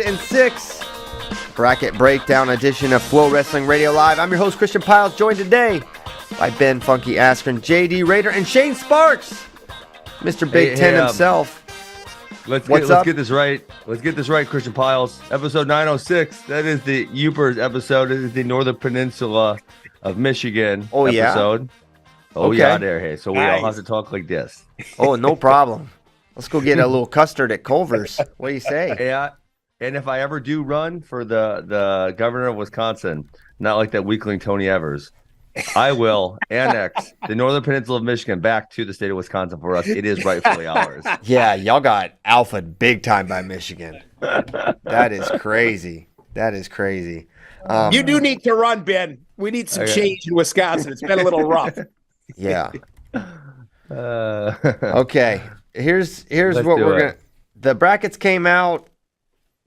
And 6 bracket breakdown edition of FloWrestling Radio Live. I'm your host, Christian Pyles, joined today by Ben Funky Askren, JD Rader, and Shane Sparks, Mr. Big Ten himself. Let's get this right. Let's get this right, Christian Pyles. Episode 906. That is the Upers episode. It is the Northern Peninsula of Michigan episode. Yeah? Oh, okay. Yeah, there. Hey, so we all have to talk like this. Oh, no problem. Let's go get a little custard at Culver's. What do you say? Yeah. And if I ever do run for the governor of Wisconsin, not like that weakling Tony Evers, I will annex the Northern Peninsula of Michigan back to the state of Wisconsin for us. It is rightfully ours. Yeah, y'all got alpha big time by Michigan. That is crazy. That is crazy. You do need to run, Ben. We need some change in Wisconsin. It's been a little rough. Yeah. Okay. Here's what we're gonna. The brackets came out.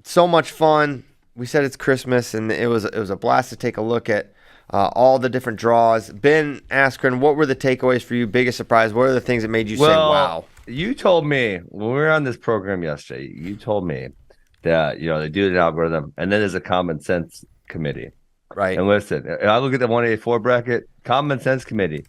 So much fun. We said it's Christmas, and it was a blast to take a look at all the different draws. Ben Askren, what were the takeaways for you? Biggest surprise? What are the things that made you say, wow? You told me when we were on this program yesterday, you told me that, they do an algorithm, and then there's a common sense committee. Right. And listen, I look at the 184 bracket, common sense committee.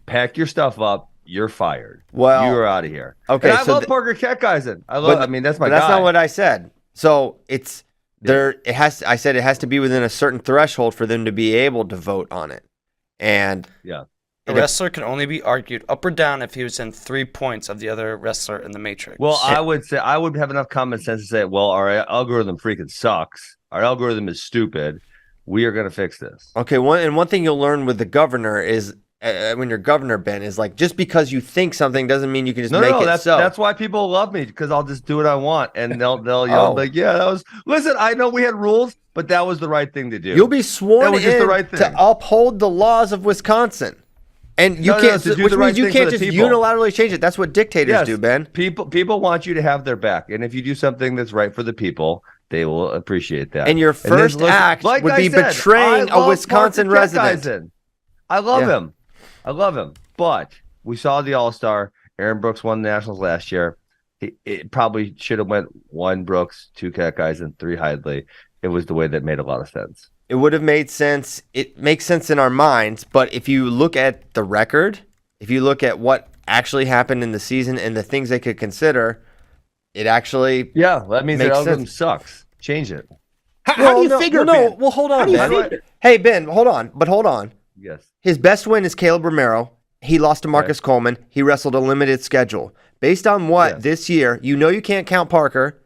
Pack your stuff up. You're fired. Well, you are out of here. Okay. And I love Parker Keckheisen. That's my guy. That's not what I said. So it's there. I said it has to be within a certain threshold for them to be able to vote on it. And a wrestler can only be argued up or down if he was in 3 points of the other wrestler in the matrix. Well, I would say I would have enough common sense to say, well, our algorithm freaking sucks. Our algorithm is stupid. We are going to fix this. Okay. One thing you'll learn with the governor is when you're governor, Ben, is like just because you think something doesn't mean you can just make it so. That's why people love me, because I'll just do what I want, and they'll like, yeah, that was. Listen, I know we had rules, but that was the right thing to do. You'll be sworn in just the right thing to uphold the laws of Wisconsin, and you can't. Which means you can't just unilaterally change it. That's what dictators do, Ben. People want you to have their back, and if you do something that's right for the people, they will appreciate that. And your first act would be betraying a Wisconsin resident. I love him. I love him, but we saw the All-Star. Aaron Brooks won the Nationals last year. It probably should have went 1 Brooks, 2 Keckheisen, 3 Hidley. It was the way that made a lot of sense. It would have made sense. It makes sense in our minds, but if you look at the record, if you look at what actually happened in the season and the things they could consider, it actually that means the algorithm sucks. Change it. How do you figure? No, well, hold on, Ben. Hey, Ben, hold on. Yes. His best win is Caleb Romero. He lost to Marcus Coleman. He wrestled a limited schedule. Based on what this year, you can't count Parker.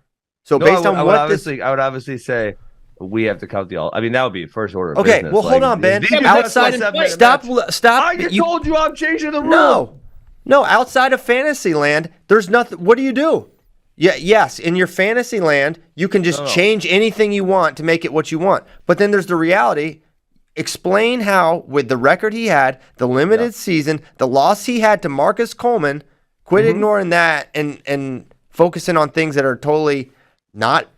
So I would obviously say we have to count the all. I mean, that would be first order. Okay, business. Well, hold on, Ben. Outside, stop. I just told you I'm changing the rule. No. Outside of fantasy land, there's nothing. What do? Yeah, yes. In your fantasy land, you can just change anything you want to make it what you want. But then there's the reality. Explain how, with the record he had, the limited season, the loss he had to Marcus Coleman, quit ignoring that and focusing on things that are totally not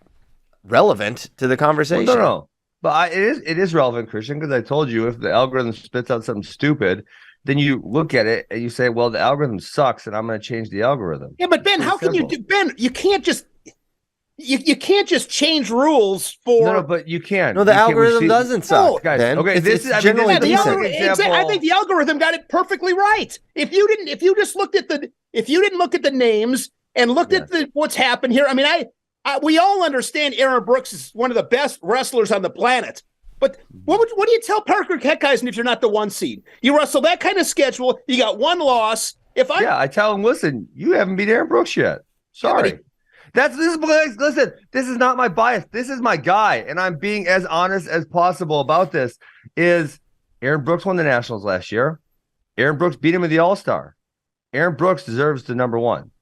relevant to the conversation. Well, no. But it is relevant, Christian, because I told you if the algorithm spits out something stupid, then you look at it and you say, well, the algorithm sucks and I'm going to change the algorithm. Yeah, but Ben, how can you do, Ben, you can't just... You can't just change rules for. No, but you can. No, the algorithm doesn't suck. Guys, Ben. Okay, it's generally decent. I think the algorithm got it perfectly right. If you didn't look at the names and looked at what's happened here, I mean, we all understand Aaron Brooks is one of the best wrestlers on the planet. But what do you tell Parker Keckheisen if you're not the 1 seed? You wrestle that kind of schedule. You got 1 loss. I tell him, listen, you haven't beat Aaron Brooks yet. Sorry. Listen, this is not my bias. This is my guy, and I'm being as honest as possible about this. Is Aaron Brooks won the Nationals last year? Aaron Brooks beat him in the All-Star. Aaron Brooks deserves the number 1.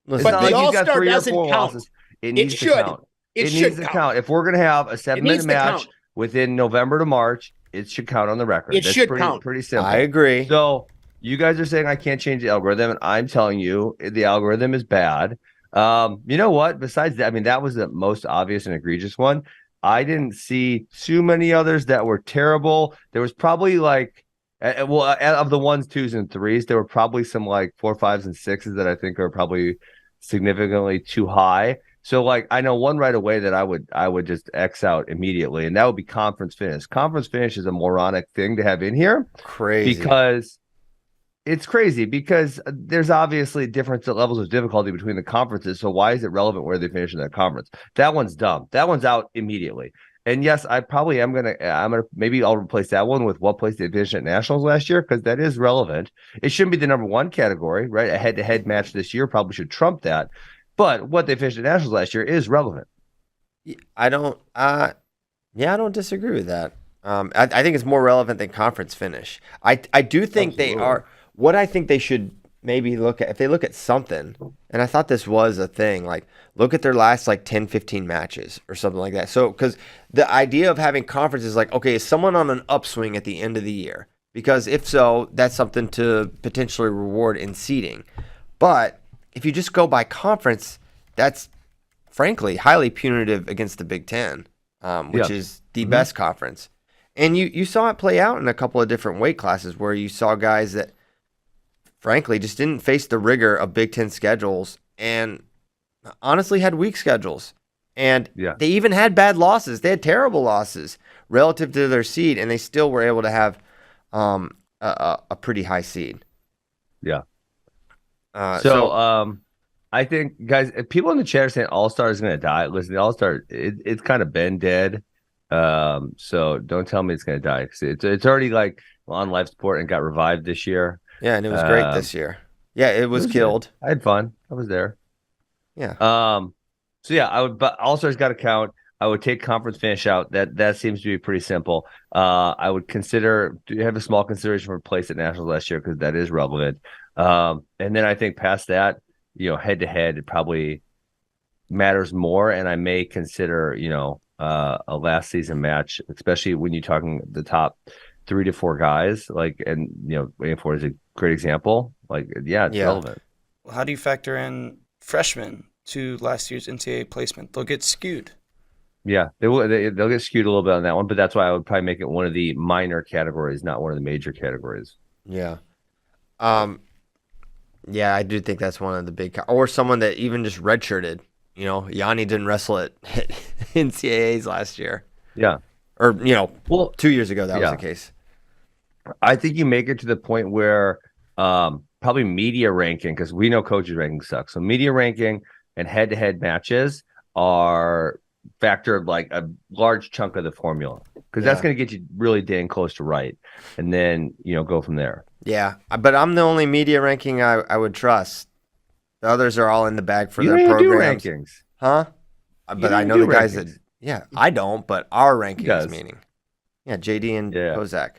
But the All-Star doesn't count. Losses. It needs to count. It needs to count. If we're going to have a 7-minute match within November to March, it should count on the record. That's should count. Pretty simple. I agree. So you guys are saying I can't change the algorithm, and I'm telling you the algorithm is bad. You know what? Besides that, I mean, that was the most obvious and egregious one. I didn't see too many others that were terrible. There was probably like Of the 1s, 2s, and 3s, there were probably some like 4, 5s, and 6s that I think are probably significantly too high. So like I know one right away that I would just X out immediately, and that would be conference finish. Conference finish is a moronic thing to have in here. Crazy. Because it's crazy because there's obviously different levels of difficulty between the conferences. So why is it relevant where they finish in that conference? That one's dumb. That one's out immediately. And yes, I probably am maybe I'll replace that one with what place they finished at nationals last year, because that is relevant. It shouldn't be the number one category, right? A head-to-head match this year probably should trump that. But what they finished at nationals last year is relevant. I don't disagree with that. I think it's more relevant than conference finish. I do think Absolutely. they are. What I think they should maybe look at, if they look at something, and I thought this was a thing, like look at their last like 10, 15 matches or something like that. So, because the idea of having conference is like, okay, is someone on an upswing at the end of the year? Because if so, that's something to potentially reward in seeding. But if you just go by conference, that's frankly highly punitive against the Big Ten, which is the best conference. And you saw it play out in a couple of different weight classes where you saw guys that frankly just didn't face the rigor of Big Ten schedules and honestly had weak schedules. And they even had bad losses. They had terrible losses relative to their seed, and they still were able to have a pretty high seed. Yeah. I think, guys, if people in the chat are saying All-Star is going to die, listen, the All-Star, it's kind of been dead. So don't tell me it's going to die, because it's already like on life support and got revived this year. Yeah, and it was great this year. Yeah, it was killed. I had fun. I was there. Yeah. So yeah, I would, but All-Star's got to count. I would take conference finish out. That seems to be pretty simple. I would have a small consideration for place at nationals last year, because that is relevant. And then I think past that, head to head, it probably matters more. And I may consider, a last season match, especially when you're talking the top 3 to 4 guys, and A4 is a great example. It's relevant. How do you factor in freshmen to last year's NCAA placement? They'll get skewed. Yeah, they'll get skewed a little bit on that one, but that's why I would probably make it one of the minor categories, not one of the major categories. Yeah. Yeah, I do think that's one of the big, or someone that even just redshirted. Yanni didn't wrestle at NCAAs last year. Yeah. Or, 2 years ago that was the case. I think you make it to the point where probably media ranking, because we know coaches ranking sucks. So media ranking and head-to-head matches are factor like a large chunk of the formula, because that's going to get you really dang close to right, and then go from there. Yeah, but I'm the only media ranking I would trust. The others are all in the bag for their programs. You don't do rankings, huh? But I know the guys that. Yeah, I don't, but our rankings meaning. Yeah, JD and Kozak.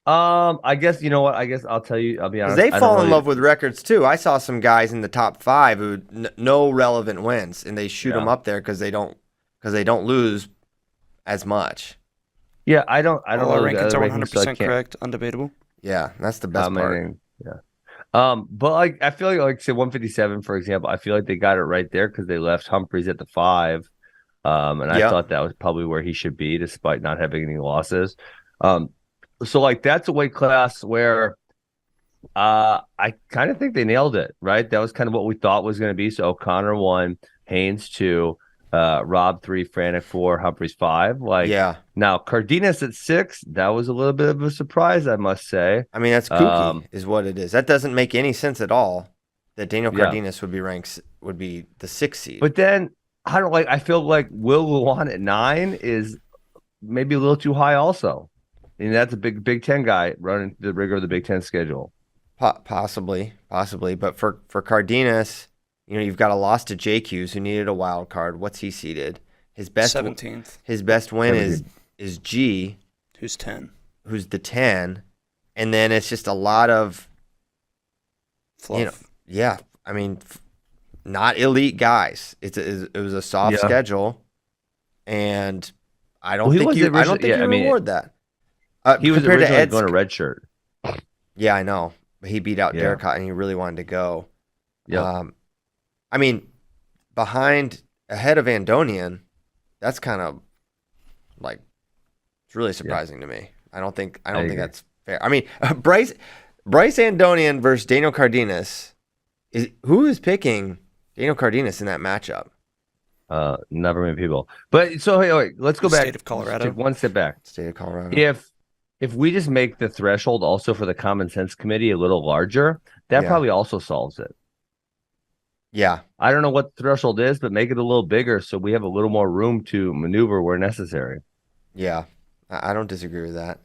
I guess you know what? I guess I'll tell you. I'll be honest. They fall in love with records too. I saw some guys in the top 5 who no relevant wins, and they shoot them up there because they don't lose as much. Yeah, I don't. All our rankings are 100% correct, undebatable. Yeah, that's the best part. Yeah. But I feel like say 157, for example, I feel like they got it right there because they left Humphreys at the 5. And I thought that was probably where he should be, despite not having any losses. So that's a weight class where I kind of think they nailed it, right? That was kind of what we thought was going to be. So O'Connor 1, Haynes 2, Rob 3, Franek 4, Humphreys 5. Now Cardenas at 6, that was a little bit of a surprise, I must say. I mean, that's kooky, is what it is. That doesn't make any sense at all. That Daniel Cardenas would be the 6th seed. But then I feel like Will Luan at 9 is maybe a little too high also. I mean, that's a Big Ten guy running the rigor of the Big Ten schedule. Possibly. But for Cardenas, you've got a loss to JQs who needed a wild card. What's he seeded? His best 17th. His best win is G, who's 10. Who's the 10, and then it's just a lot of fluff. I mean, not elite guys. It was a soft schedule, and I don't think you reward that. He was originally going to redshirt. Yeah, I know. But he beat out Derek Hott, and he really wanted to go. Yeah. I mean, ahead of Andonian, that's kind of it's really surprising to me. I don't think fair. I mean, Bryce Andonian versus Daniel Cardenas. Who is picking Daniel Cardenas in that matchup? Never many people. But so hey, wait, let's go back. State of Colorado. Take one step back. State of Colorado. If we just make the threshold also for the Common Sense Committee a little larger, that probably also solves it. Yeah. I don't know what the threshold is, but make it a little bigger so we have a little more room to maneuver where necessary. Yeah. I don't disagree with that.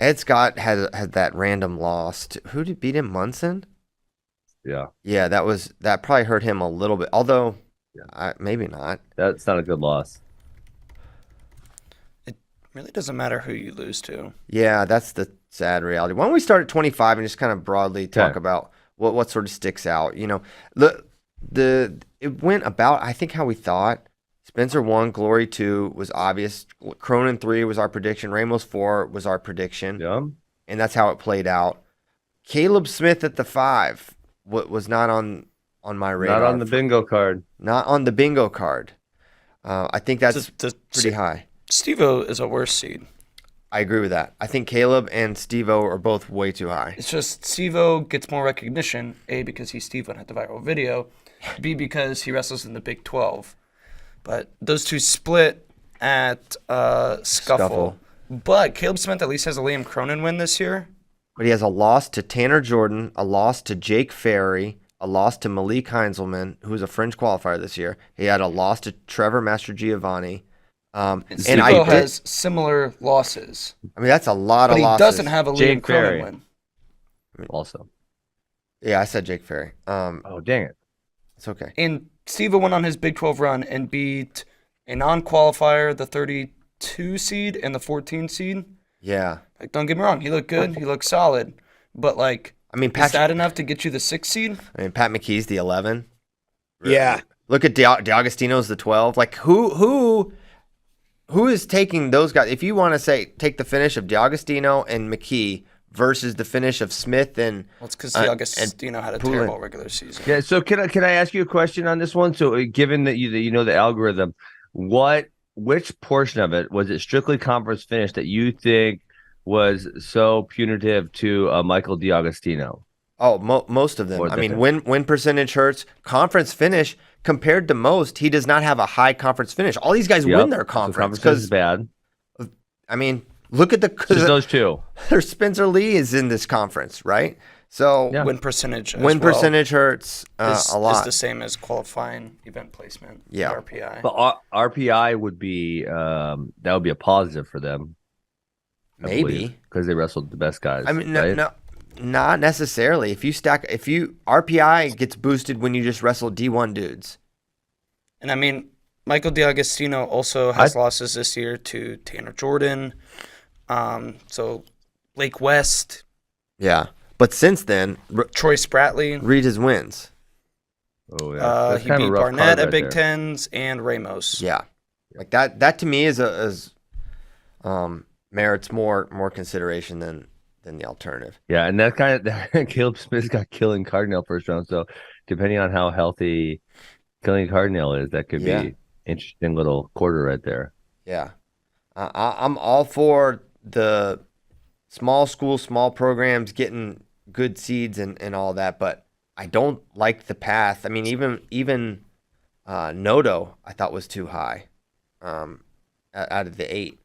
Ed Scott had that random loss. Who did beat him? Munson? Yeah. Yeah, that probably hurt him a little bit. Although, maybe not. That's not a good loss. It really doesn't matter who you lose to. Yeah, that's the sad reality. Why don't we start at 25 and just kind of broadly talk about what sort of sticks out? You know, it went about, I think, how we thought. Spencer 1, Glory 2 was obvious. Cronin 3 was our prediction. Ramos 4 was our prediction. Yeah. And that's how it played out. Caleb Smith at the 5 was not on my radar. Not on the bingo card. Not on the bingo card. I think that's pretty high. Steve-O is a worse seed. I agree with that. I think Caleb and Steve-O are both way too high. It's just Steve-O gets more recognition, A, because he's Steve-O and had the viral video, B, because he wrestles in the Big 12. But those two split at Scuffle. But Caleb Smith at least has a Liam Cronin win this year. But he has a loss to Tanner Jordan, a loss to Jake Ferry, a loss to Malik Heinzelman, who's a fringe qualifier this year. He had a loss to Trevor Mastrogiovanni. And Steve-O has similar losses. I mean, that's a lot of losses. But he doesn't have a Liam Cronin win. Also. Yeah, I said Jake Ferry. Oh, dang it. It's okay. And Steve-O went on his Big 12 run and beat a non-qualifier, the 32 seed and the 14 seed. Yeah. Like, don't get me wrong. He looked good. He looked solid. But, like, I mean, is that enough to get you the 6 seed? I mean, Pat McKee's the 11. Yeah. Look at DeAugustino's the 12. Like, who is taking those guys? If you want to say take the finish of DeAugustino and McKee versus the finish of Smith and well, it's because DeAugustino had a terrible regular season. Yeah. So can I ask you a question on this one? So given that you know the algorithm, which portion of it was it strictly conference finish that you think was so punitive to Michael DeAugustino? Oh, most of them. I mean, win percentage hurts. Conference finish compared to most, he does not have a high conference finish. All these guys win their conference because bad. I mean, look at those two. There's Spencer Lee is in this conference, right? So win percentage. Percentage hurts a lot. Is the same as qualifying event placement. Yeah. RPI. But RPI would be that would be a positive for them. Maybe because they wrestled the best guys. I mean, right? no, not necessarily. If you RPI gets boosted when you just wrestle D1 dudes. And I mean, Michael DeAugustino also has losses this year to Tanner Jordan. So Lake West. Yeah. But since then, Troy Spratley. Reed his wins. Oh yeah. He beat Barnett at Big Tens and Ramos. Yeah. Like that to me is merits more consideration than the alternative. Yeah, and that kind of Caleb Smith got killing Cardinal first round. So depending on how healthy killing Cardinal is, that could be interesting little quarter right there. Yeah, I'm all for the small school, small programs getting good seeds and all that, but I don't like the path. I mean, even Noto I thought was too high out of the 8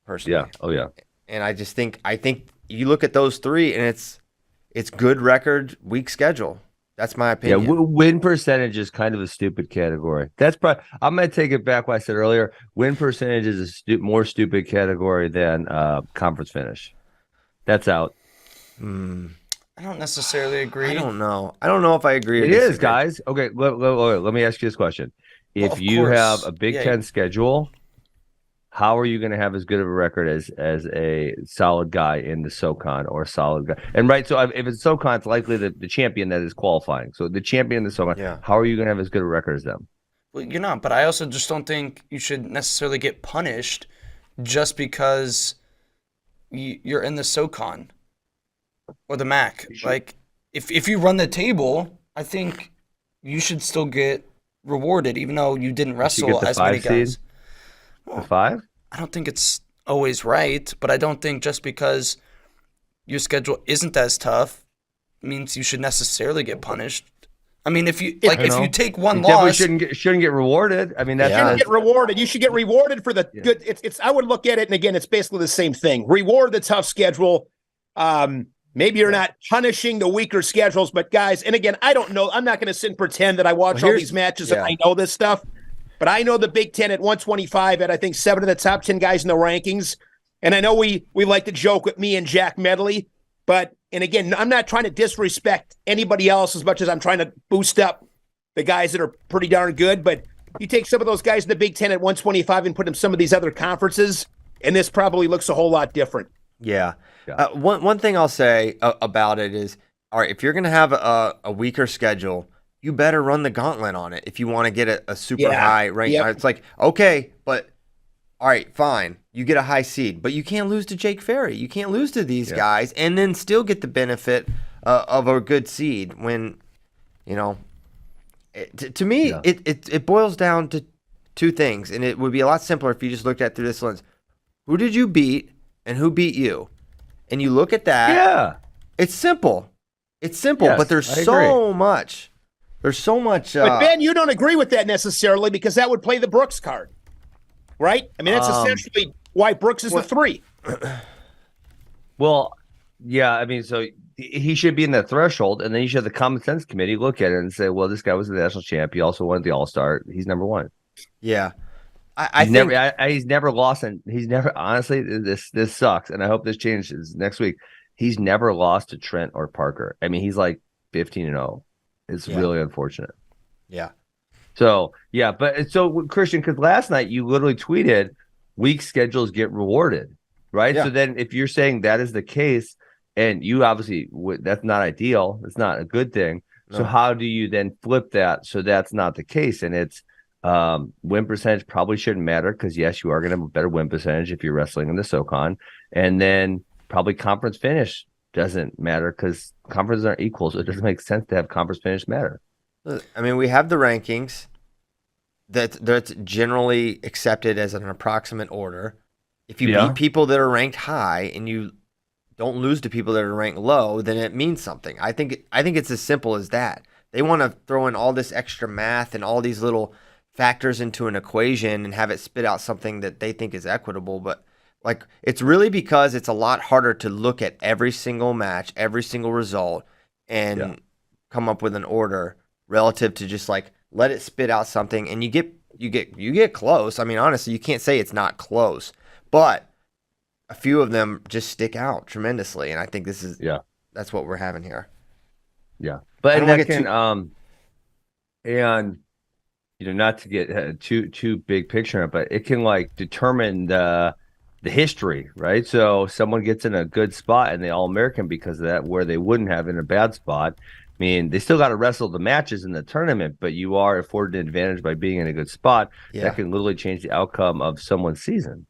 personally. Yeah. Oh yeah. And I think you look at those 3 and it's good record, weak schedule. That's my opinion. Yeah, win percentage is kind of a stupid category. That's probably I'm going to take it back what I said earlier. Win percentage is a more stupid category than conference finish. That's out. I don't necessarily agree. I don't know if I agree. It is, guys. Okay, let me ask you this question. If you have a Big Ten schedule, how are you going to have as good of a record as a solid guy in the SoCon or a solid guy? And right, so if it's SoCon, it's likely the champion that is qualifying. So the champion in the SoCon, how are you going to have as good a record as them? Well, you're not, but I also just don't think you should necessarily get punished just because you're in the SoCon or the MAC. Like, if you run the table, I think you should still get rewarded, even though you didn't wrestle as many guys. The 5? I don't think it's always right, but I don't think just because your schedule isn't as tough means you should necessarily get punished. I mean, if you take one loss, shouldn't get rewarded. I mean, that's shouldn't get rewarded. You should get rewarded for the good. It's. I would look at it, and again, it's basically the same thing. Reward the tough schedule. Maybe you're not punishing the weaker schedules, but guys, and again, I don't know. I'm not going to sit and pretend that I watch all these matches and I know this stuff, but I know the Big Ten at 125 at I think 7 of the top 10 guys in the rankings, and I know we like to joke with me and Jack Medley, but and again, I'm not trying to disrespect anybody else as much as I'm trying to boost up the guys that are pretty darn good. But you take some of those guys in the Big Ten at 125 and put them in some of these other conferences, and this probably looks a whole lot different. Yeah. One thing I'll say about it is, all right, if you're going to have a weaker schedule, you better run the gauntlet on it if you want to get a super high rank. Yep. It's like, okay, but all right, fine. You get a high seed, but you can't lose to Jake Ferry. You can't lose to these guys and then still get the benefit of a good seed when, you know, to me, it boils down to two things, and it would be a lot simpler if you just looked at it through this lens. Who did you beat and who beat you? And you look at that. Yeah. It's simple. It's simple, but there's so much. There's so much. But Ben, you don't agree with that necessarily because that would play the Brooks card, right? I mean, that's essentially why Brooks is the 3. Well, yeah. I mean, so he should be in that threshold, and then you should have the common sense committee look at it and say, well, this guy was the national champ. He also won the All-Star. He's number 1. Yeah. He's never lost, and he's never honestly. This sucks, and I hope this changes next week. He's never lost to Trent or Parker. I mean, he's like 15-0. It's really unfortunate. Yeah. So Christian, because last night you literally tweeted, "Weak schedules get rewarded," right? Yeah. So then, if you're saying that is the case, and you obviously that's not ideal, it's not a good thing. No. So how do you then flip that so that's not the case, and it's win percentage probably shouldn't matter because yes, you are going to have a better win percentage if you're wrestling in the SoCon, and then probably conference finish doesn't matter because conferences aren't equal, so it doesn't make sense to have conference finish matter. I mean, we have the rankings that's generally accepted as an approximate order. If you beat people that are ranked high and you don't lose to people that are ranked low, then it means something. I think it's as simple as that. They want to throw in all this extra math and all these little factors into an equation and have it spit out something that they think is equitable, but like it's really because it's a lot harder to look at every single match, every single result, and come up with an order relative to just like let it spit out something, and you get close. I mean, honestly, you can't say it's not close, but a few of them just stick out tremendously, and I think this is that's what we're having here. Yeah, but and that can and you know, not to get too big picture, but it can like determine the history, right? So someone gets in a good spot and they All-American because of that, where they wouldn't have in a bad spot. I mean, they still got to wrestle the matches in the tournament, but you are afforded an advantage by being in a good spot. That can literally change the outcome of someone's season.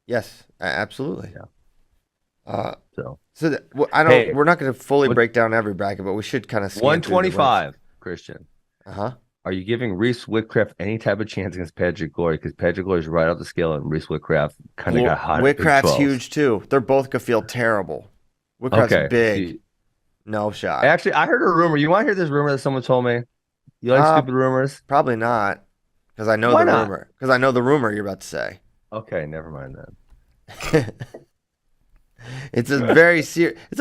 Yes, absolutely. Yeah. We're not going to fully break down every bracket, but we should kind of 125, Christian. Uh-huh. Are you giving Reese Whitcraft any type of chance against Patrick Glory? Because Patrick Glory is right off the scale, and Reese Whitcraft kind of got hot. Whitcraft's huge too. They're both gonna feel terrible. Whitcraft's big. No shot. Actually, I heard a rumor. You want to hear this rumor that someone told me? You like stupid rumors? Probably not, because I know rumor. Because I know the rumor you're about to say. Okay, never mind then. It's a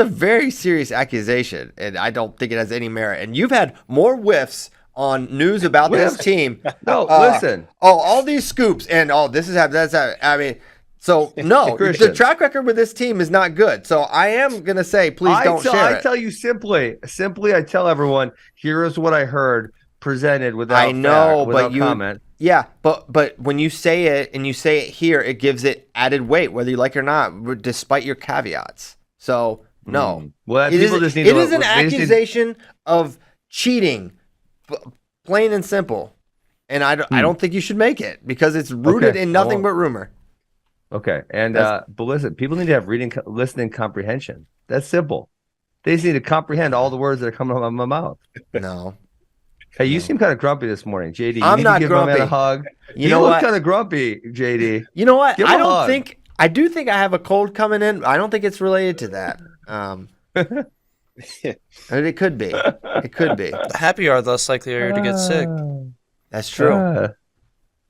very serious accusation, and I don't think it has any merit. And you've had more whiffs on news about this team. No, listen. All these scoops and this is that's. I mean, so no, the track record with this team is not good. So I am gonna say, please don't share it. I tell you simply, I tell everyone, here is what I heard presented without comment. Yeah, but when you say it and you say it here, it gives it added weight, whether you like it or not, despite your caveats. So no, well, it is an accusation of cheating. Plain and simple, and I don't think you should make it because it's rooted in nothing but rumor. Okay, and but listen, people need to have listening comprehension. That's simple. They just need to comprehend all the words that are coming out of my mouth. No. Hey, you seem kind of grumpy this morning, JD. I'm not give grumpy. My man a hug. You know what? Kind of grumpy, JD. You know what? I don't I do think I have a cold coming in. I don't think it's related to that. It could be. It could be. The happy are less likely to get sick. That's true.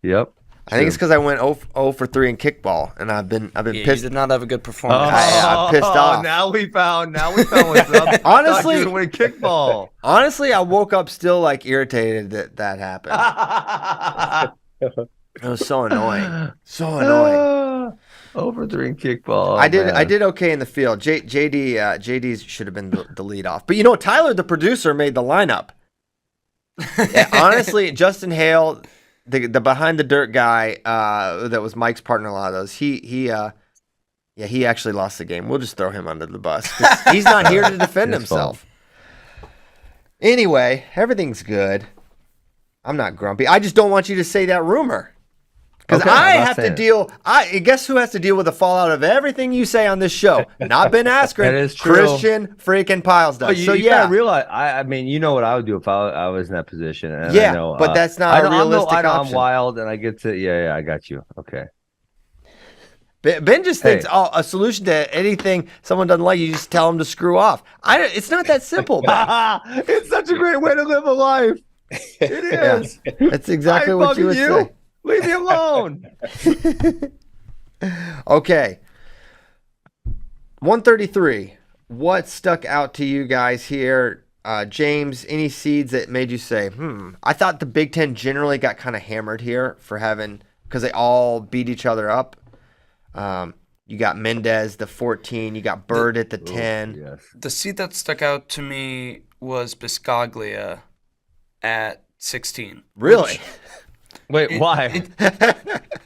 Yep. I think it's because I went 0 for 3 in kickball, and I've been You pissed. did not have a good performance. I'm pissed off. Now we found what's up. Honestly, with kickball. Honestly, I woke up still like irritated that happened. It was so annoying. So annoying. Over 3 in kickball. I did okay in the field. JD should have been the lead off. But Tyler, the producer, made the lineup. Yeah, honestly, Justin Hale, the behind the dirt guy, that was Mike's partner in a lot of those. He actually lost the game. We'll just throw him under the bus. He's not here to defend himself. Anyway, everything's good. I'm not grumpy. I just don't want you to say that rumor. Because I have to deal. Guess who has to deal with the fallout of everything you say on this show? Not Ben Askren. That is true. Christian freaking Pyles does. You gotta realize. I mean, you know what I would do if I was in that position. And yeah, I know, but that's not a realistic option. I'm wild, and I get to. Yeah, I got you. Okay. Ben just thinks a solution to anything someone doesn't like, you just tell them to screw off. It's not that simple. It's such a great way to live a life. It is. Yeah, that's exactly what you would say. Leave me alone. Okay. 133. What stuck out to you guys here? James, any seeds that made you say, I thought the Big Ten generally got kind of hammered here because they all beat each other up. You got Mendez, the 14. You got Bird at the 10. Yes. The seed that stuck out to me was Biscaglia at 16. Really? Wait, why?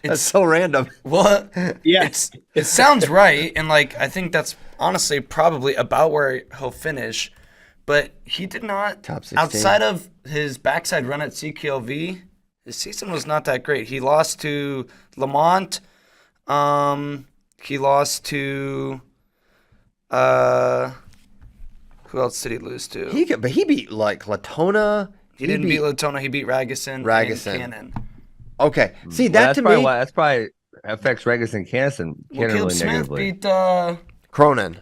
That's so random. What? Yes. It sounds right, and I think that's honestly probably about where he'll finish. But he did not. Top 16. Outside of his backside run at CQLV, his season was not that great. He lost to Lamont. He lost to. Who else did he lose to? He beat Latona. He didn't beat Latona. He beat Ragusan. And Cannon. Okay. See, that to me. That's probably affects Ragusan and Cannon really Smith negatively. beat Cronin.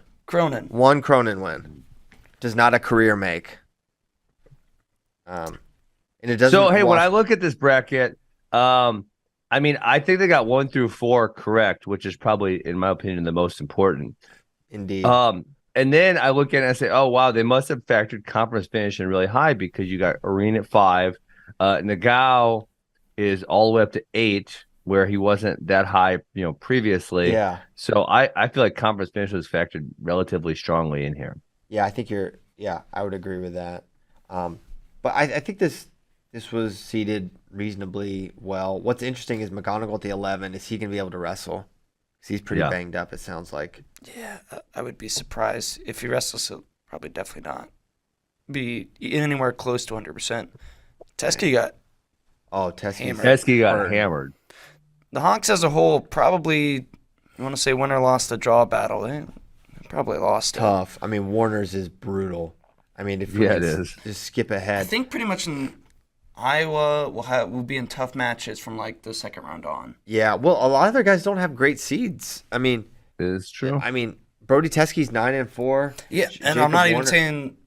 One Cronin win. Does not a career make. And it doesn't. So, hey, when I look at this bracket, I mean, I think they got 1 through 4 correct, which is probably, in my opinion, the most important. Indeed. And then I look at it and I say, oh, wow, they must have factored conference finish in really high because you got Arena at 5. Nagao is all the way up to 8, where he wasn't that high, previously. Yeah. So I feel like conference finish was factored relatively strongly in here. Yeah, I think I would agree with that. But I think this was seeded reasonably well. What's interesting is McGonigal at the 11. Is he going to be able to wrestle? Because he's pretty banged up, it sounds like. Yeah, I would be surprised if he wrestles. He'll probably definitely not be anywhere close to 100%. Teske got Teske got hammered. The Honks as a whole probably, you want to say winner lost the draw battle. They probably lost tough. I mean, Warner's is brutal. I mean, if it is. Just skip ahead. I think pretty much in Iowa we'll be in tough matches from the second round on. Yeah, well, a lot of their guys don't have great seeds. I mean, it is true. I mean, Brody Teske's 9-4. Yeah, and I'm not even saying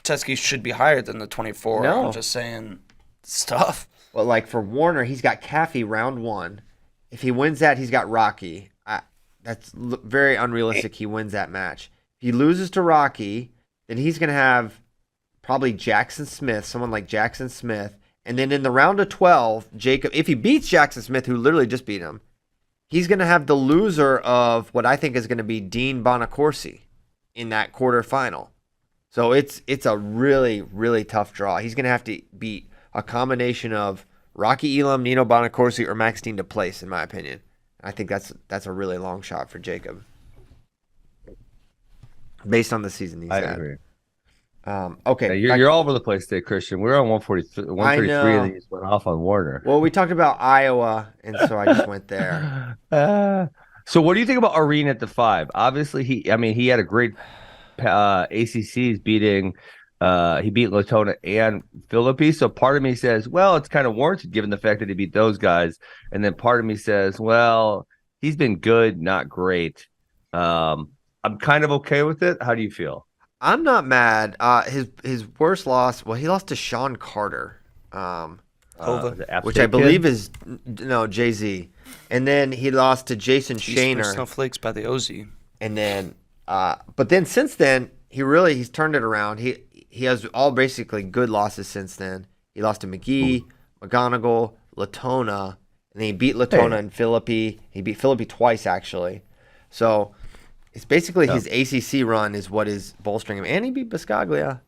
Teske should be higher than the 24. No. I'm just saying stuff. Well, for Warner, he's got Caffey round 1. If he wins that, he's got Rocky. That's very unrealistic. He wins that match. If he loses to Rocky, then he's going to have probably Jackson Smith, someone like Jackson Smith. And then in the round of 12, Jacob, if he beats Jackson Smith, who literally just beat him, he's going to have the loser of what I think is going to be Dean Bonacorsi in that quarterfinal. So it's a really, really tough draw. He's going to have to beat a combination of Rocky Elam, Nino Bonacorsi, or Max Dean to place, in my opinion. I think that's a really long shot for Jacob, based on the season he's had. I agree. Okay, you're all over the place today, Christian. We're on 133, and then you just went off on Warner. Well, we talked about Iowa, and so I just went there. So what do you think about Arena at the 5? Obviously, he had a great ACCs beating. He beat Latona and Philippi. So part of me says, well, it's kind of warranted given the fact that he beat those guys. And then part of me says, well, He's been good, not great. I'm kind of okay with it. How do you feel? I'm not mad. His worst loss. Well, he lost to Sean Carter, which I believe is Jay-Z, and then he lost to Jason Shaner. Snowflakes by the OZ. And then, but then since then, he's turned it around. He has all basically good losses since then. He lost to McGee, McGonigal, Latona, and then he beat Latona and Philippi. He beat Philippi twice actually. So it's basically his ACC run is what is bolstering him, and he beat Biscaglia.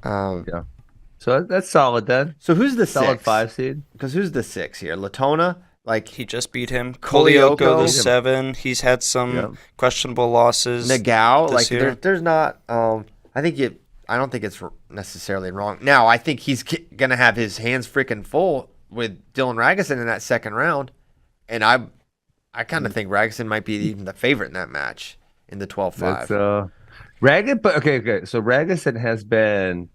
So that's solid then. So who's the solid 6? 5 seed? Because who's the 6 here? Latona. Like he just beat him. Kolioko, the 7. He's had some questionable losses. Nagao, like there's not. I don't think it's necessarily wrong. Now I think he's gonna have his hands freaking full with Dylan Ragusin in that second round, and I kind of think Ragusin might be even the favorite in that match in the 12-5. So Ragusin has been.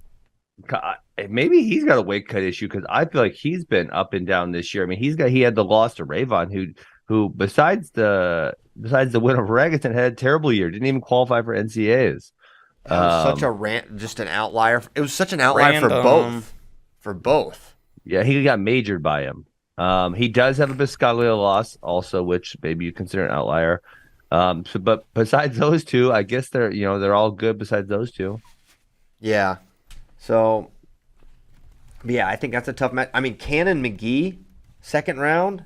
Maybe he's got a weight cut issue because I feel like he's been up and down this year. I mean, he had the loss to Ravon, who besides the win over Ragusin had a terrible year. Didn't even qualify for NCAAs. Such a just an outlier. It was such an outlier for both. Yeah, he got majored by him. He does have a Biscaglia loss also, which maybe you consider an outlier. But besides those two, I guess they're all good. Besides those two, yeah. So, yeah, I think that's a tough match. I mean, Cannon McGee, second round.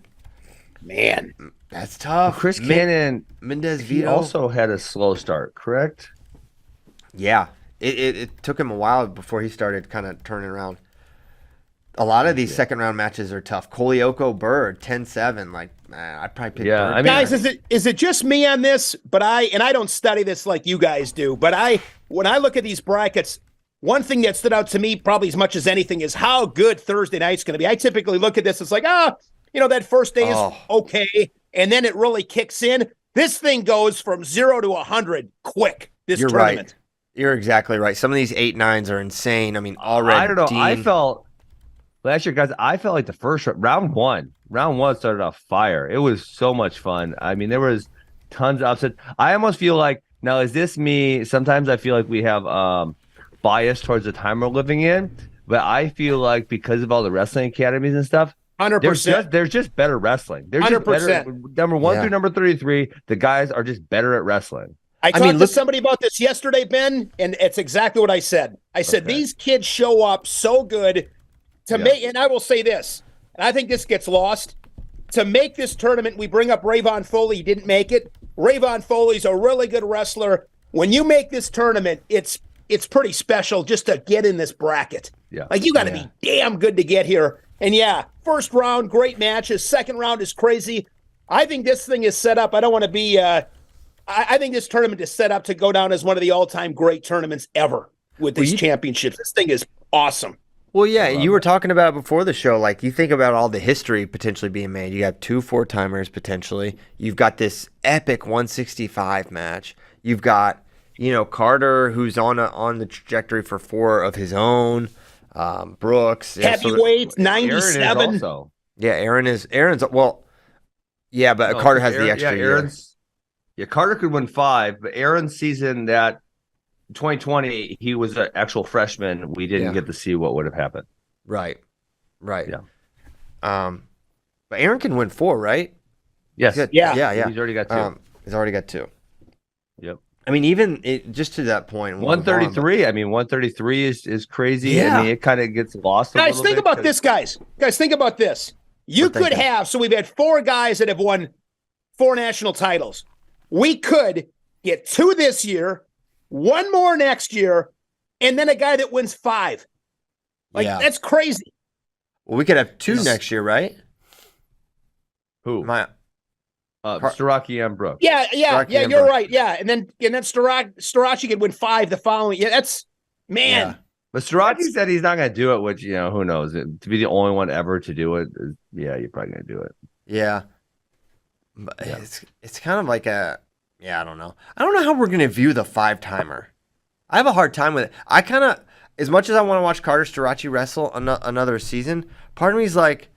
Man, that's tough. Chris Cannon, Mendez he Vito also had a slow start, correct? Yeah. It took him a while before he started kind of turning around. A lot of these second round matches are tough. Kolioko Bird, 10-7. Like, I'd probably pick Bird. I mean, guys, is it just me on this? But I don't study this like you guys do. But when I look at these brackets, one thing that stood out to me probably as much as anything is how good Thursday night's going to be. I typically look at this, it's like, that first day is okay, and then it really kicks in. This thing goes from 0 to 100 quick, You're tournament. Right. You're exactly right. Some of these 8-9s are insane. I mean, already. I don't know. I felt last year, guys, like the first round one started off fire. It was so much fun. I mean, there was tons of upsets. I almost feel like, now, is this me? Sometimes I feel like we have bias towards the time we're living in, but I feel like because of all the wrestling academies and stuff, 100%. There's just better wrestling. They're 100%. Just better. Number 1 through number 33, the guys are just better at wrestling. I talked to somebody about this yesterday, Ben, and it's exactly what I said. I said, these kids show up so good to make, and I will say this, and I think this gets lost, to make this tournament, we bring up Rayvon Foley. He didn't make it. Rayvon Foley's a really good wrestler. When you make this tournament, it's pretty special just to get in this bracket. Yeah. Like, you got to be damn good to get here. And first round, great matches. Second round is crazy. I think this thing is set up. I don't want to be, I think this tournament is set up to go down as one of the all-time great tournaments ever with these championships. This thing is awesome. Well, yeah, you were talking about it before the show. Like, you think about all the history potentially being made. You got 2 4-timers potentially. You've got this epic 165 match. You've got, Carter, who's on the trajectory for 4 of his own. Brooks, heavyweight, 97. Yeah, Aaron's well. Yeah, but Carter has the extra year. Carter could win 5, but Aaron's season that 2020, he was an actual freshman. We didn't get to see what would have happened. Right. Yeah. But Aaron can win 4, right? Yes. Yeah. He's already got 2. He's already got 2. Yep. I mean, even just to that point, 133. I mean, 133 is crazy. Yeah. I mean, it kind of gets lost. Guys, think about this, guys. Guys, think about this. You could have, so we've had 4 guys that have won 4 national titles. We could get 2 this year, 1 more next year, and then a guy that wins 5. That's crazy. Well, we could have 2 next year, right? Who? Starocci and Brooks. Yeah, you're right. Yeah, and then Starocci could win 5 the following. Yeah, that's man. Yeah. But Starocci said he's not going to do it, which who knows? To be the only one ever to do it, you're probably going to do it. Yeah, but it's kind of like I don't know. I don't know how we're going to view the 5-timer. I have a hard time with it. I kind of, as much as I want to watch Carter Starocci wrestle another season, part of me is like,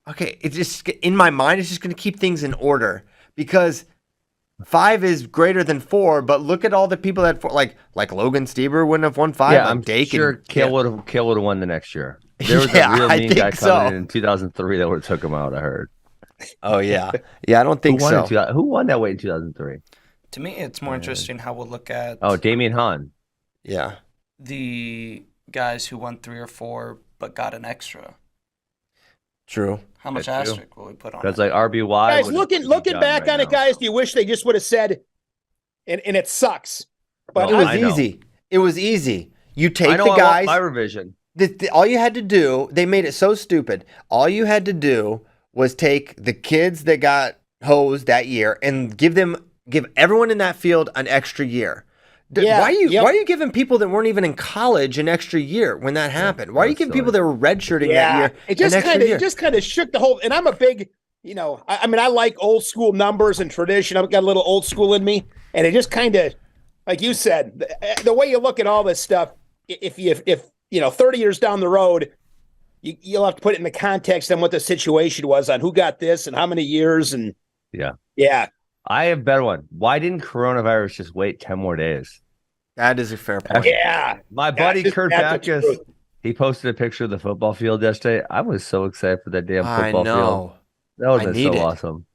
okay, it's just in my mind, it's just going to keep things in order. because 5 is greater than 4. But look at all the people that like Logan Stieber wouldn't have won 5. Yeah, like I'm Dake sure and, Kale would have won the next year. There was Yeah, a real I mean guy think coming so. in 2003 that would have took him out. I heard. Oh yeah, yeah. I don't think Who won so. in 2000 Who won that weight in 2003? To me, it's more interesting how we'll look at Oh, Damian Hahn. Yeah, the guys who won 3 or 4 but got an extra. true. How much That's true. asterisk will we put on That's it? like RBY. Guys, would looking be done back right on it, now. guys, do you wish they just would have said, and it sucks, but It No, was I know. easy. It was easy. You take I know the I want guys. my revision. All you had to do, they made it so stupid. All you had to do was take the kids that got hosed that year and give everyone in that field an extra year. Yeah, why yep. are you giving people that weren't even in college an extra year when that happened? Why are you that's giving people silly. that were redshirting that year it just an extra kind year? of shook the whole. And I'm a big, I mean, I like old school numbers and tradition. I've got a little old school in me, and it just kind of, like you said, the way you look at all this stuff. If 30 years down the road, you'll have to put it in the context on what the situation was, on who got this and how many years, and yeah. I have a better one. Why didn't coronavirus just wait 10 more days? That is a fair point. Yeah. My buddy That's Kurt the Backus, truth. he posted a picture of the football field yesterday. I was so excited for that damn I football field. know. That would I have been need so it. awesome.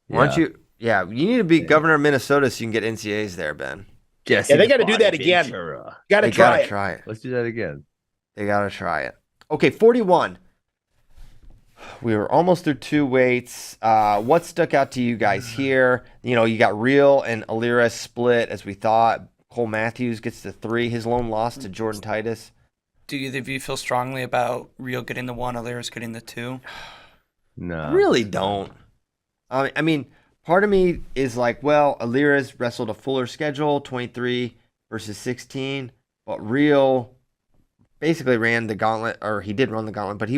Why don't you? Yeah, you need to be governor of Minnesota so you can get NCAAs there, Ben. Jesse Yeah, they the got to do Body that again. Ventura. Got to They try gotta it. try it. Let's do that again. They gotta try it. Okay, 41. We were almost through 2 weights. What stuck out to you guys here? You got Real and Alira split as we thought. Cole Matthews gets the 3. His lone loss to Jordan Titus. Do either of you feel strongly about Real getting the 1, Alira's getting the 2? No. I really don't. I mean, part of me is like, well, Alira's wrestled a fuller schedule, 23 versus 16, but Real basically ran the gauntlet, or he did run the gauntlet, but he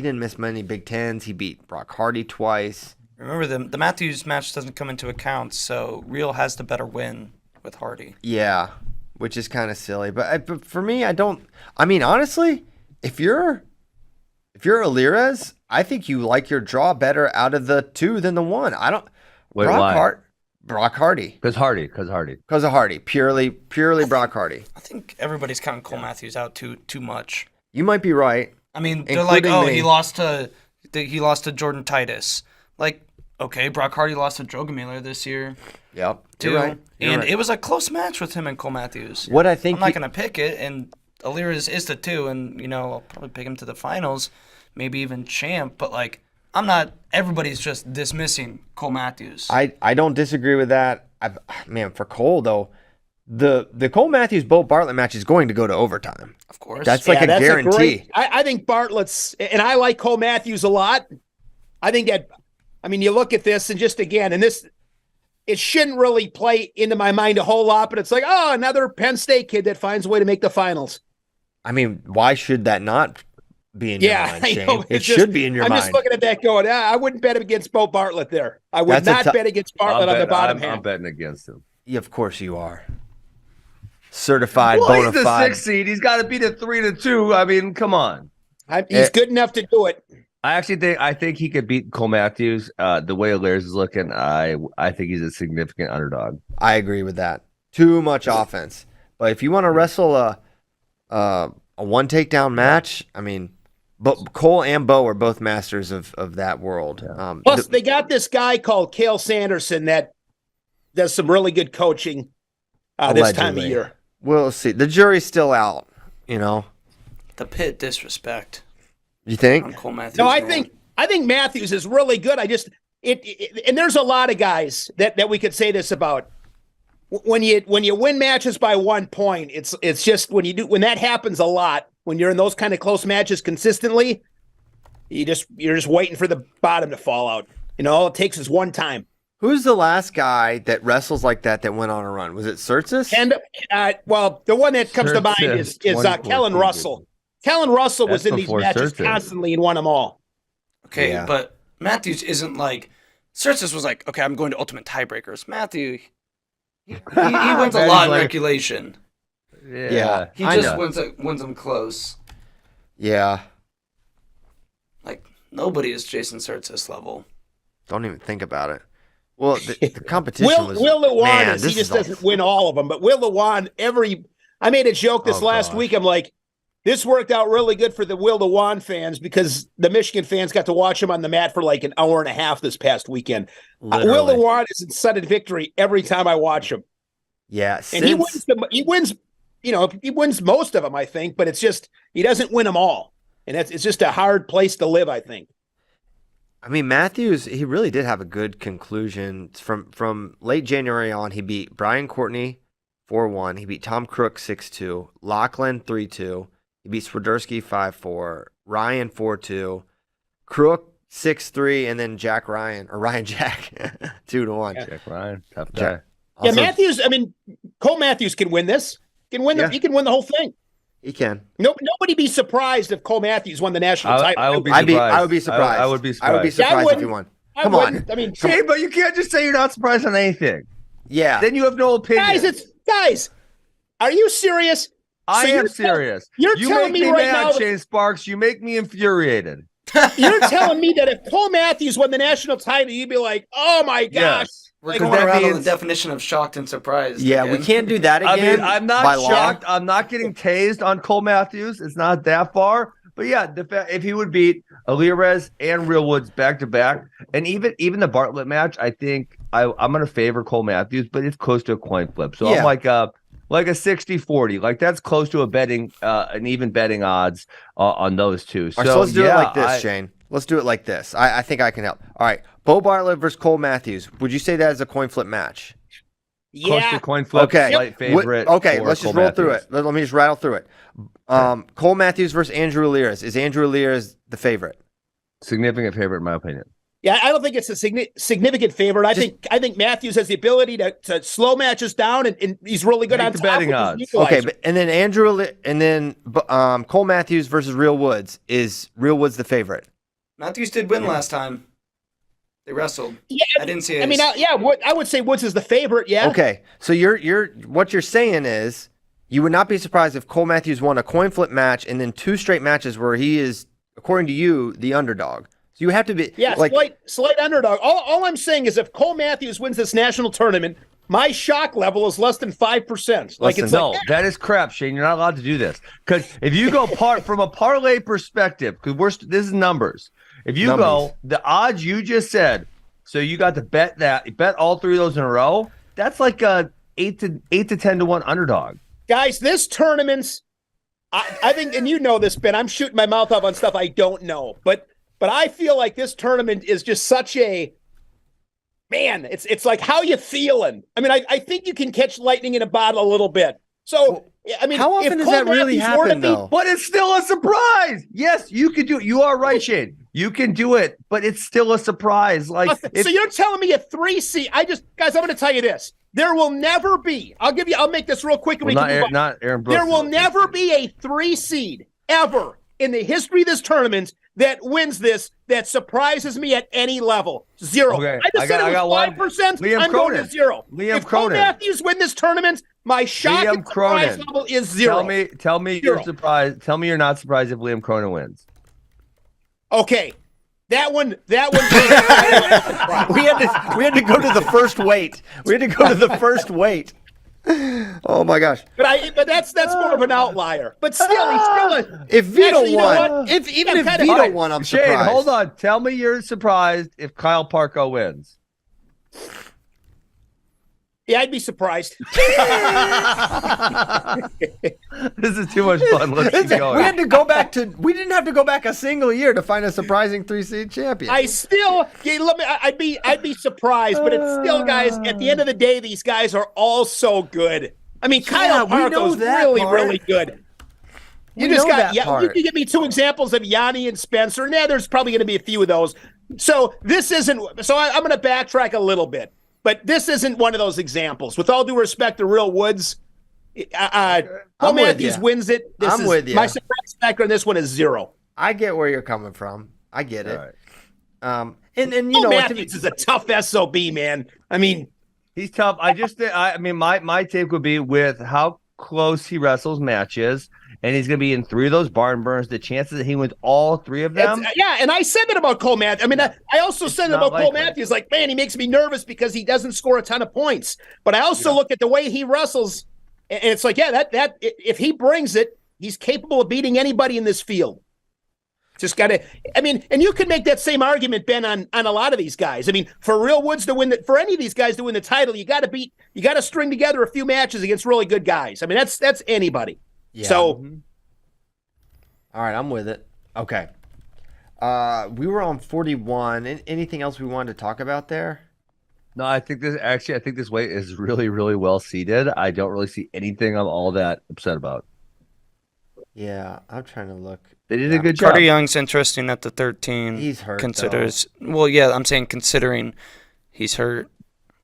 didn't miss many Big Tens. He beat Brock Hardy twice. Remember, the Matthews match doesn't come into account, so Real has the better win with Hardy. Yeah, which is kind of silly. But for me, honestly, if you're Alirez, I think you like your draw better out of the 2 than the 1. I don't. Wait, why? Brock Hardy. Because Hardy. Because of Hardy. Purely Brock Hardy. I think everybody's counting Cole Matthews out too much. You might be right. I mean, they're like, Including me. he lost to Jordan Titus. Like, okay, Brock Hardy lost to Drogamiller this year Yep. too, You're right. and it was a close match with him and Cole Matthews. What I think I'm not gonna pick it, and Alira is the 2, and I'll probably pick him to the finals, maybe even champ. But like, I'm not. Everybody's just dismissing Cole Matthews. I don't disagree with that. Man, for Cole though, the Cole Matthews Bo Bartlett match is going to go to overtime. Of course, That's like a guarantee. I think Bartlett's, and I like Cole Matthews a lot. I think that, you look at this and just again, and this, it shouldn't really play into my mind a whole lot, but it's like, oh, another Penn State kid that finds a way to make the finals. I mean, why should that not be in your mind, Shane? know, It it's should be in your I'm mind. just looking at that going, I wouldn't bet against Bo Bartlett there. I would That's not bet against Bartlett on the bottom I'm hand. betting against him. Yeah, of course you are. Certified, Well, bona he's the fide. 6th seed. He's got to beat it 3-2. I mean, come on. He's good enough to do it. I think he could beat Cole Matthews. The way Alirez is looking, I think he's a significant underdog. I agree with that. Too much offense. But if you want to wrestle a 1 takedown match, but Cole and Bo are both masters of that world. Plus, they got this guy called Cale Sanderson that does some really good coaching this time of allegedly. year. We'll see. The jury's still out, the pit disrespect You on think? Cole Matthews. No, I think Matthews is really good. I just and there's a lot of guys that we could say this about. When you win matches by 1 point, it's just when that happens a lot, when you're in those kind of close matches consistently, you're just waiting for the bottom to fall out. All it takes is one time. Who's the last guy that wrestles like that went on a run? Was it Surtis? And the one that comes to mind is Kellen Russell. Kellen Russell was That's in these before matches Surtis. constantly and won them all. Okay, Yeah. but Matthews isn't like Surtis was like, okay, I'm going to ultimate tiebreakers. Matthew, he wins a lot in regulation. Yeah. He I just know. wins them close. Yeah. Like nobody is Jason Surtis level. Don't even think about it. Well, the competition was. Will Lewan man, he just doesn't win all of them, but Will Lewan I made a joke this last week. I'm like, this worked out really good for the Will Lewan fans because the Michigan fans got to watch him on the mat for like an hour and a half this past weekend. Will Lewan is in sudden victory every time I watch him. Yeah, and he wins. He wins most of them, I think, but it's just he doesn't win them all, and it's just a hard place to live, I think. I mean, Matthews, he really did have a good conclusion. From late January on, he beat Brian Courtney 4-1. He beat Tom Crook 6-2. Lachlan 3-2. He beat Swiderski 5-4. Ryan 4-2. Crook 6-3, and then Ryan Jack 2-1. Yeah. Jack Ryan, tough guy. Yeah, Matthews. I mean, Cole Matthews can win this. He can win the whole thing. He can. Nobody be surprised if Cole Matthews won the national title. I would be surprised. I would be surprised. I would be surprised. I would be surprised if he won. Come on. I mean, Shane, but you can't just say you're not surprised on anything. Yeah. Then you have no opinion. Guys, are you serious? I am serious. You're telling me right now, Shane Sparks. You make me infuriated. You're telling me that if Cole Matthews won the national title, you'd be like, "Oh my gosh." Yes. We're going around on the definition of shocked and surprised. Yeah, again. we can't do that again. I mean, I'm not shocked. I'm not getting tased on Cole Matthews. It's not that far. But yeah, if he would beat Alirez and Real Woods back to back, and even the Bartlett match, I think I'm going to favor Cole Matthews, but it's close to a coin flip. So I'm like a 60-40. Like that's close to an even betting odds on those two. So let's do it like this, Shane. Let's do it like this. I think I can help. All right. Bo Bartlett versus Cole Matthews. Would you say that is a coin flip match? Close to coin flip. Okay. Slight favorite. Okay. Let's just roll through it. Let me just rattle through it. Cole Matthews versus Andrew Alirez. Is Andrew Alirez the favorite? Significant favorite, in my opinion. Yeah, I don't think it's a significant favorite. I think Matthews has the ability to slow matches down, and he's really good on the top betting with odds. his equalizer. Okay, and then Cole Matthews versus Real Woods. Is Real Woods the favorite? Matthews did win last time. They wrestled. Yeah, I didn't see it. I mean, I would say Woods is the favorite. Yeah. Okay, so what you're saying is you would not be surprised if Cole Matthews won a coin flip match and then 2 straight matches where he is, according to you, the underdog. So you have to be slight underdog. All I'm saying is if Cole Matthews wins this national tournament, my shock level is less than 5%. That is crap, Shane. You're not allowed to do this because if you go from a parlay perspective, because this is numbers. If you go the odds you just said, so you got to bet all 3 of those in a row. That's like a 8 to 10 to 1 underdog. Guys, this tournament's I think, and you know this, Ben. I'm shooting my mouth off on stuff I don't know, but I feel like this tournament is just such a man. It's like how you feeling. I mean, I think you can catch lightning in a bottle a little bit. So I mean, how often does that really happen, though? But it's still a surprise. Yes, you could do it. You are right, Shane. You can do it, but it's still a surprise. So you're telling me a 3 seed? Guys, I'm going to tell you this. There will never be. I'll make this real quick. Not Aaron Brooks. There will never be a 3 seed ever in the history of this tournament that wins this that surprises me at any level. 0. Okay. I just said it was 5%. I'm going to 0. If Cole Matthews win this tournament, my shock and surprise level is 0. Tell me you're surprised. Tell me you're not surprised if Liam Cronin wins. Okay. That one. we had to go to the first weight. Oh my gosh! But that's more of an outlier. But still, he's still if Vito won, if Vito won, I'm surprised. Shane, hold on. Tell me you're surprised if Kyle Parko wins. Yeah, I'd be surprised. This is too much fun. Let's keep going. We didn't have to go back a single year to find a surprising 3-seed champion. I'd be surprised, but it's still, guys, at the end of the day, these guys are all so good. I mean, Kyle Parko's really good. You can give me 2 examples of Yanni and Spencer. There's probably going to be a few of those. So I'm going to backtrack a little bit. But this isn't one of those examples. With all due respect to Real Woods, Cole Matthews wins it. I'm with you. My surprise factor on this one is 0. I get where you're coming from. I get it. Right. And you Cole know, Matthews is a tough SOB, man. I mean, he's tough. My take would be with how close he wrestles matches and he's going to be in 3 of those barn burns. The chances that he wins all 3 of them. Yeah, and I said that about Cole Matthews. I mean, I also said that about Cole Matthews. Like, man, he makes me nervous because he doesn't score a ton of points. But I also look at the way he wrestles, and it's like, yeah, that if he brings it, he's capable of beating anybody in this field. Just got to, I mean, and you could make that same argument, Ben, on a lot of these guys. I mean, for Real Woods to win for any of these guys to win the title, you got to string together a few matches against really good guys. I mean, that's anybody. Yeah. So, all right, I'm with it. Okay. We were on 41. Anything else we wanted to talk about there? No, I think this weight is really, really well seated. I don't really see anything I'm all that upset about. Yeah, I'm trying to look. They did a good job. Carter Young's interesting at the 13. He's hurt. Considers well, yeah. I'm saying considering he's hurt,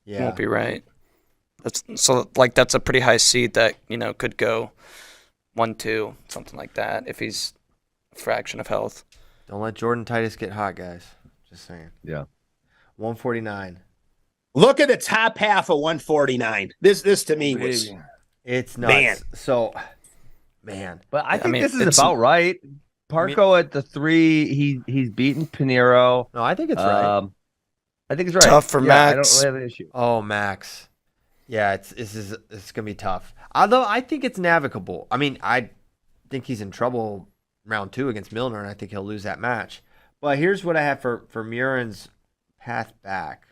won't be right. That's a pretty high seed that could go 1-2, something like that if he's a fraction of health. Don't let Jordan Titus get hot, guys. Just saying. Yeah. 149. look at the top half of 149. This to me was it's nuts. Man. So, man, but I think this is about right. Parco at the 3, he's beaten Pinheiro. No, I think it's right. I think it's right. Tough for Max. I don't really have an issue. Oh, Max. Yeah, it's gonna be tough. Although I think it's navigable. I mean, I think he's in trouble round 2 against Milner, and I think he'll lose that match. But here's what I have for Murin's path back.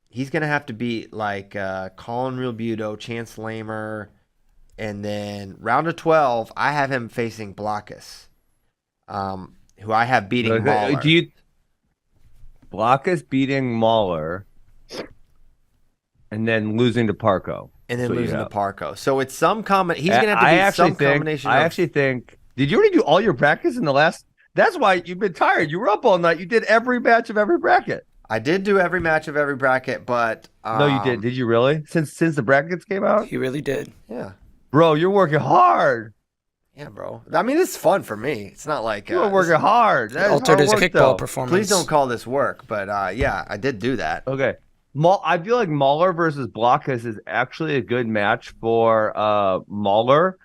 He's gonna have to beat like Colin Real Budo, Chance Lamer, and then round of 12, I have him facing Blockus, who I have beating Mahler. Blockus beating Mahler, and then losing to Parco. And then losing to Parco. So it's some combination. He's going to have to beat some combination. I actually think. Did you already do all your brackets in the last? That's why you've been tired. You were up all night. You did every match of every bracket. I did do every match of every bracket, but no, you did. Did you really? Since the brackets came out, he really did. Yeah, bro, you're working hard. Yeah, bro. I mean, it's fun for me. It's not like you're working hard. That altered his kickball performance. Please don't call this work, but yeah, I did do that. Okay. I feel like Mahler versus Blockus is actually a good match for Mahler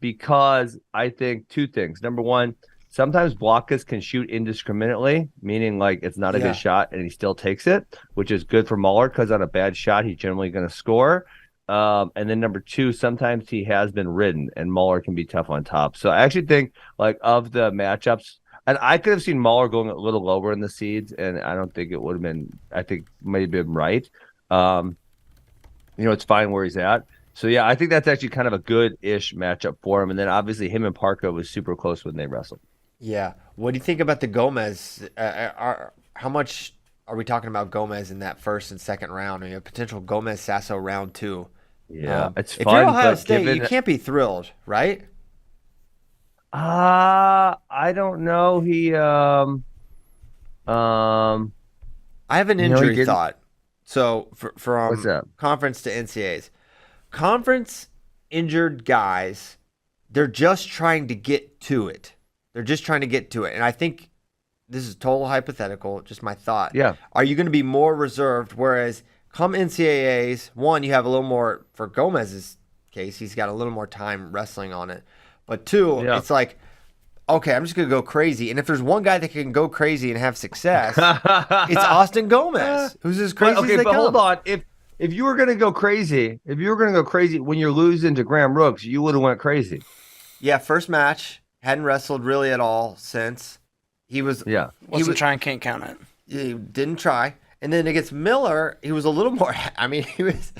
because I think 2 things. Number one, sometimes Blockus can shoot indiscriminately, meaning like it's not a good shot and he still takes it, which is good for Mahler because on a bad shot, he's generally going to score. And then number 2, sometimes he has been ridden and Mahler can be tough on top. So I actually think like of the matchups, and I could have seen Mahler going a little lower in the seeds, and I don't think it would have been. I think maybe been right. It's fine where he's at. So yeah, I think that's actually kind of a good-ish matchup for him. And then obviously him and Parco was super close when they wrestled. Yeah. What do you think about the Gomez? How much are we talking about Gomez in that first and second round? A potential Gomez Sasso round 2. Yeah, it's fun. If you're Ohio State, you can't be thrilled, right? I don't know. I have an injury thought. So from what's that? Conference to NCAAs. Conference injured guys, they're just trying to get to it. And I think this is total hypothetical, just my thought. Yeah. Are you going to be more reserved? Whereas come NCAAs, one, you have a little more, for Gomez's case, he's got a little more time wrestling on it. But 2, it's like, okay, I'm just going to go crazy. And if there's one guy that can go crazy and have success, it's Austin Gomez, who's as crazy as they come. Hold on. If you were going to go crazy, when you're losing to Graham Rooks, you would have went crazy. Yeah, first match, hadn't wrestled really at all since. He was trying, can't count it. He didn't try. And then against Miller, he was a little more. I mean, he was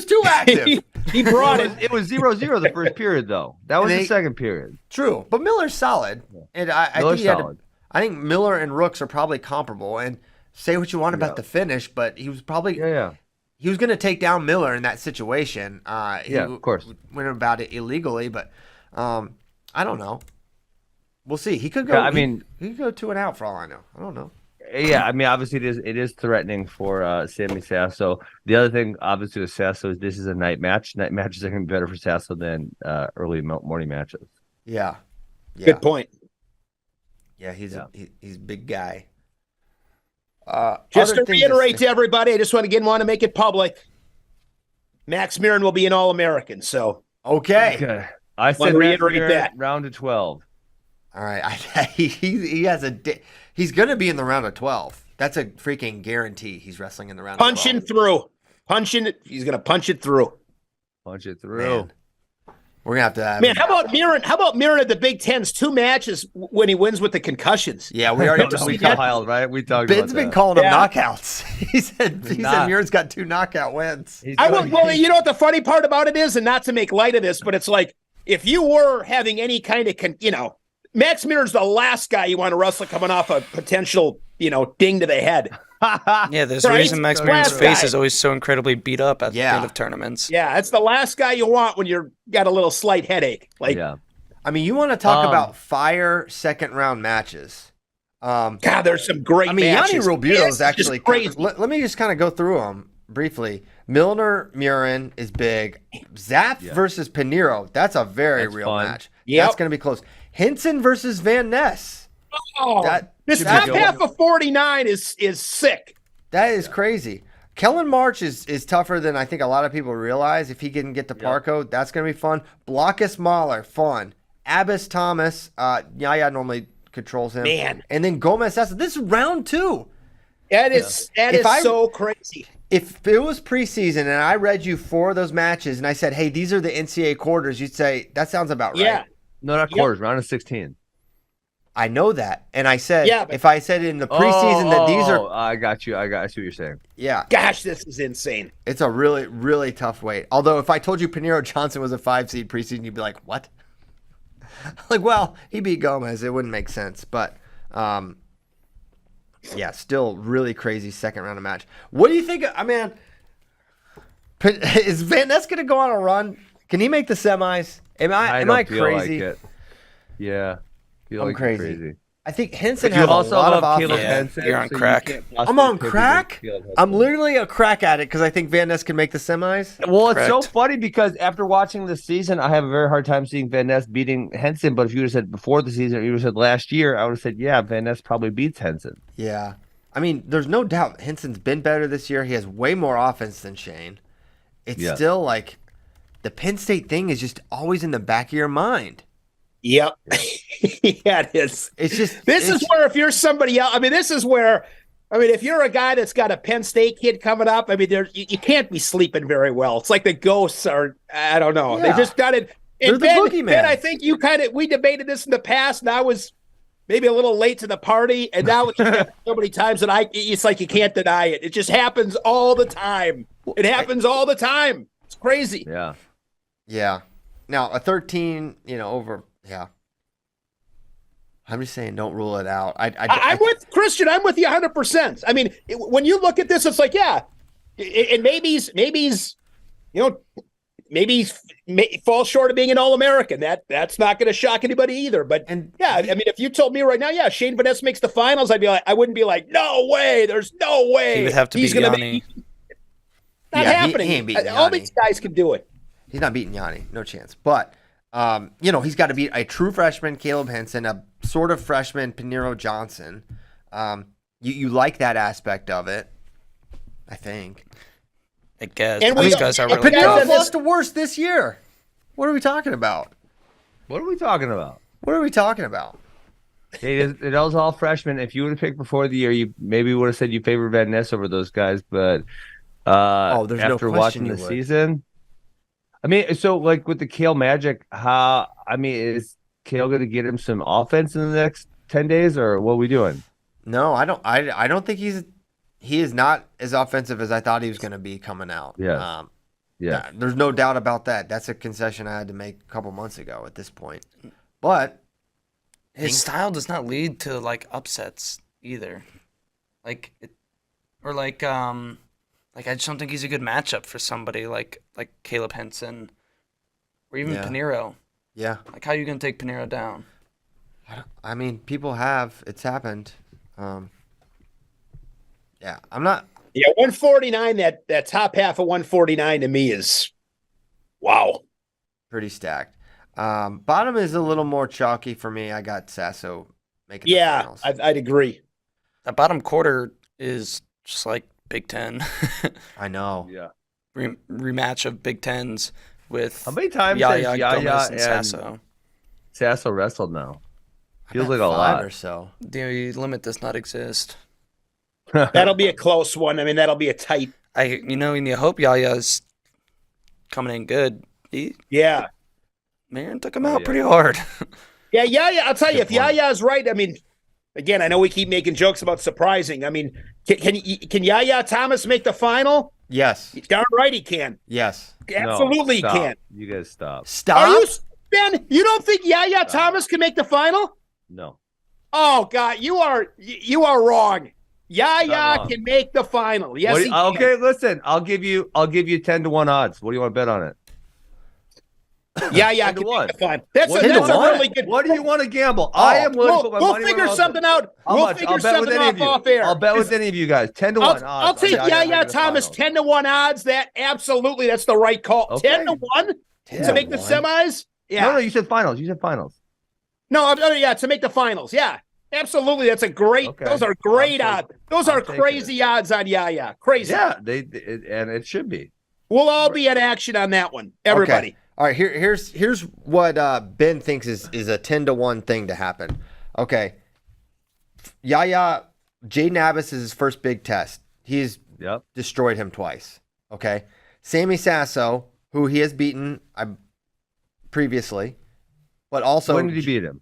too active. he brought it. It was 0-0 the first period, though. That was the second period. True, but Miller's solid, and I think Miller and Rooks are probably comparable. And say what you want about the finish, but he was probably he was going to take down Miller in that situation. Of course, went about it illegally, but I don't know. We'll see. He could go. He could go 2 and out for all I know. I don't know. Yeah, I mean, obviously it is threatening for Sammy Sasso. The other thing, obviously, with Sasso is this is a night match. Night matches are going to be better for Sasso than early morning matches. Yeah. Good point. Yeah, he's a big guy. Just to reiterate to everybody, I just want to make it public. Max Murin will be an All-American. So okay. I Wanna said reiterate Matt that. round of 12. All right, he has he's going to be in the round of 12. That's a freaking guarantee. He's wrestling in the round of 12. Punching it. He's gonna punch it through. Punch it through. Man. We're gonna have to have Man, how about Mirren? How about Mirren at the Big Ten's 2 matches when he wins with the concussions? Yeah, we already We that. compiled, right? We talked Ben's about been that. calling them Yeah. knockouts. He said Mirren's got 2 knockout wins. Well, you know what the funny part about it is, and not to make light of this, but it's like if you were having any kind of, Max Mirren's the last guy you want to wrestle coming off a potential, ding to the head. Yeah, there's a Right? reason Max Last Mirren's face guy. is always so incredibly beat up at the Yeah. end of tournaments. Yeah, it's the last guy you want when you're got a little slight headache. Like, Yeah. I mean, you want to talk about fire second round matches. God, there's some great Yanni matches. Robuto It's is actually just crazy. Let me just kind of go through them briefly. Milner Murin is big. Zap versus Pinheiro. That's a very That's real fun. match. Yep. That's going to be close. Henson versus Van Ness. Oh, That this should top be good. half of 49 is sick. That is crazy. Kellen March is tougher than I think a lot of people realize. If he can get to Parco, that's going to be fun. Blockus Mahler, fun. Abbas Thomas, Yaya normally controls him. Man. And then Gomez Sessa. This is round 2. That is so crazy. If it was preseason and I read you 4 of those matches and I said, hey, these are the NCAA quarters, you'd say, that sounds about right. Yeah. No, not quarters. Round of 16. I know that. And I said, Yeah, but- if I said in the preseason that these are, I got you. I see what you're saying. yeah, Gosh, this is insane. it's a really, really tough weight. Although if I told you Pinheiro Johnson was a 5 seed preseason, you'd be like, what? Like, well, he beat Gomez. It wouldn't make sense. But, yeah, still really crazy second round of match. What do you think? I mean, is Van Ness going to go on a run? Can he make the semis? Am I feel crazy? Like it. Yeah. Feel I'm like crazy. you're crazy. I think Henson You has a also lot of love Caleb offense. Yeah, Henson, you're on so you crack. can't I'm on possibly crack. pick Caleb Henson. I'm literally a crack at it because I think Van Ness can make the semis. Well, it's so Correct. funny because after watching this season, I have a very hard time seeing Van Ness beating Henson. But if you would have said before the season, or you would have said last year, I would have said, yeah, Van Ness probably beats Henson. Yeah. I mean, there's no doubt Henson's been better this year. He has way more offense than Shane. It's still like the Penn State thing is just always in the back of your mind. Yep. Yeah, it is. It's just This is where if you're somebody else, this is where, if you're a guy that's got a Penn State kid coming up, you can't be sleeping very well. It's like the ghosts are, I don't know. Yeah. They just got it. They're And the boogeyman. Ben, I think we debated this in the past, and I was maybe a little late to the party, and now it's just happened so many times that it's like you can't deny it. It just happens all the time. It happens all the time. It's crazy. Yeah. Yeah. Now a 13, over. Yeah. I'm just saying, don't rule it out. I'm with Christian. I'm with you 100%. When you look at this, it's like, yeah, and maybe he's falls short of being an All-American. That's not going to shock anybody either. But if you told me right now, yeah, Shane Van Ness makes the finals, I wouldn't be like, no way. There's no way. He would have to he's beat gonna Yanni. Not Yeah, he happening. ain't beating All Yanni. these guys can do it. He's not beating Yanni, no chance. But he's got to beat a true freshman, Caleb Henson, a sort of freshman, Pinheiro Johnson. You like that aspect of it, I think. I guess. And These we- guys are and really Pinheiro Pinheiro tough. lost to worse this year. What are we talking about? What are we talking about? What are we talking about? It was all freshmen. If you would have picked before the year, you maybe would have said you favor Van Ness over those guys. But There's no after question watching you the would. season, so like with the Kale Magic, is Kale going to get him some offense in the next 10 days, or what are we doing? No, I don't. I don't think he is not as offensive as I thought he was going to be coming out. Yeah. Yeah. There's no doubt about that. That's a concession I had to make a couple months ago at this point. But His style does not lead to like upsets either. I just don't think he's a good matchup for somebody like Caleb Henson or even Yeah. Pinheiro. yeah, Like, how are you gonna take Pinheiro down? I mean, people have. It's happened. Yeah, I'm not. Yeah, 149, that top half of 149 to me is, wow. Pretty stacked. Bottom is a little more chalky for me. I got Sasso making the Yeah, finals. I'd agree. That bottom quarter is just like Big Ten I know. Yeah. rematch of Big Tens. with How many times Yaya, has Yaya Gomez, and and Sasso. Sasso wrestled now? Feels Bet like a 5 lot. or so. The limit does not exist. That'll be a close one. I mean, that'll be a tight. And you hope Yaya's coming in good. Yeah. Man took him out pretty hard. Yeah, Yaya. I'll tell you, if Good point. Yaya's right, I mean, again, I know we keep making jokes about surprising. I mean, can Yaya Thomas make the final? Yes. Darn right he can. Yes. Absolutely he stop. can. You guys stop. Stop. Are you, Ben? You don't think Yaya Thomas can make the final? No. Oh God, you are wrong. Yaya wrong. can make the final. Yes, he can. Okay, listen. I'll give you 10-1 odds. What do you want to bet on it? Yaya 10 to can 1. make the final. That's What a do you want? really good. What do you want to gamble? I am willing to put my We'll money where figure my mouth something is. out. How We'll much? figure I'll bet with something any out of you. off air. I'll bet with any of you guys. 10-1 odds. I'll take on Yaya Yaya making the Thomas finals. 10-1 odds. That absolutely, that's the right call. Okay. 10-1 to make the 10-1. semis. Yeah. No, you said finals. You said finals. No, yeah, to make the finals. Yeah, absolutely. That's a great. Okay. Those are great I'll odds. Those are taking crazy odds on Yaya. Crazy. Yeah, and it should be. We'll all be at action on that one. Everybody. Okay. All right, here's what Ben thinks is a 10-1 thing to happen. Okay. Yaya, Jaden Abbas is his first big test. He's destroyed him twice. Okay. Sammy Sasso, who he has beaten previously, but also When did he beat him?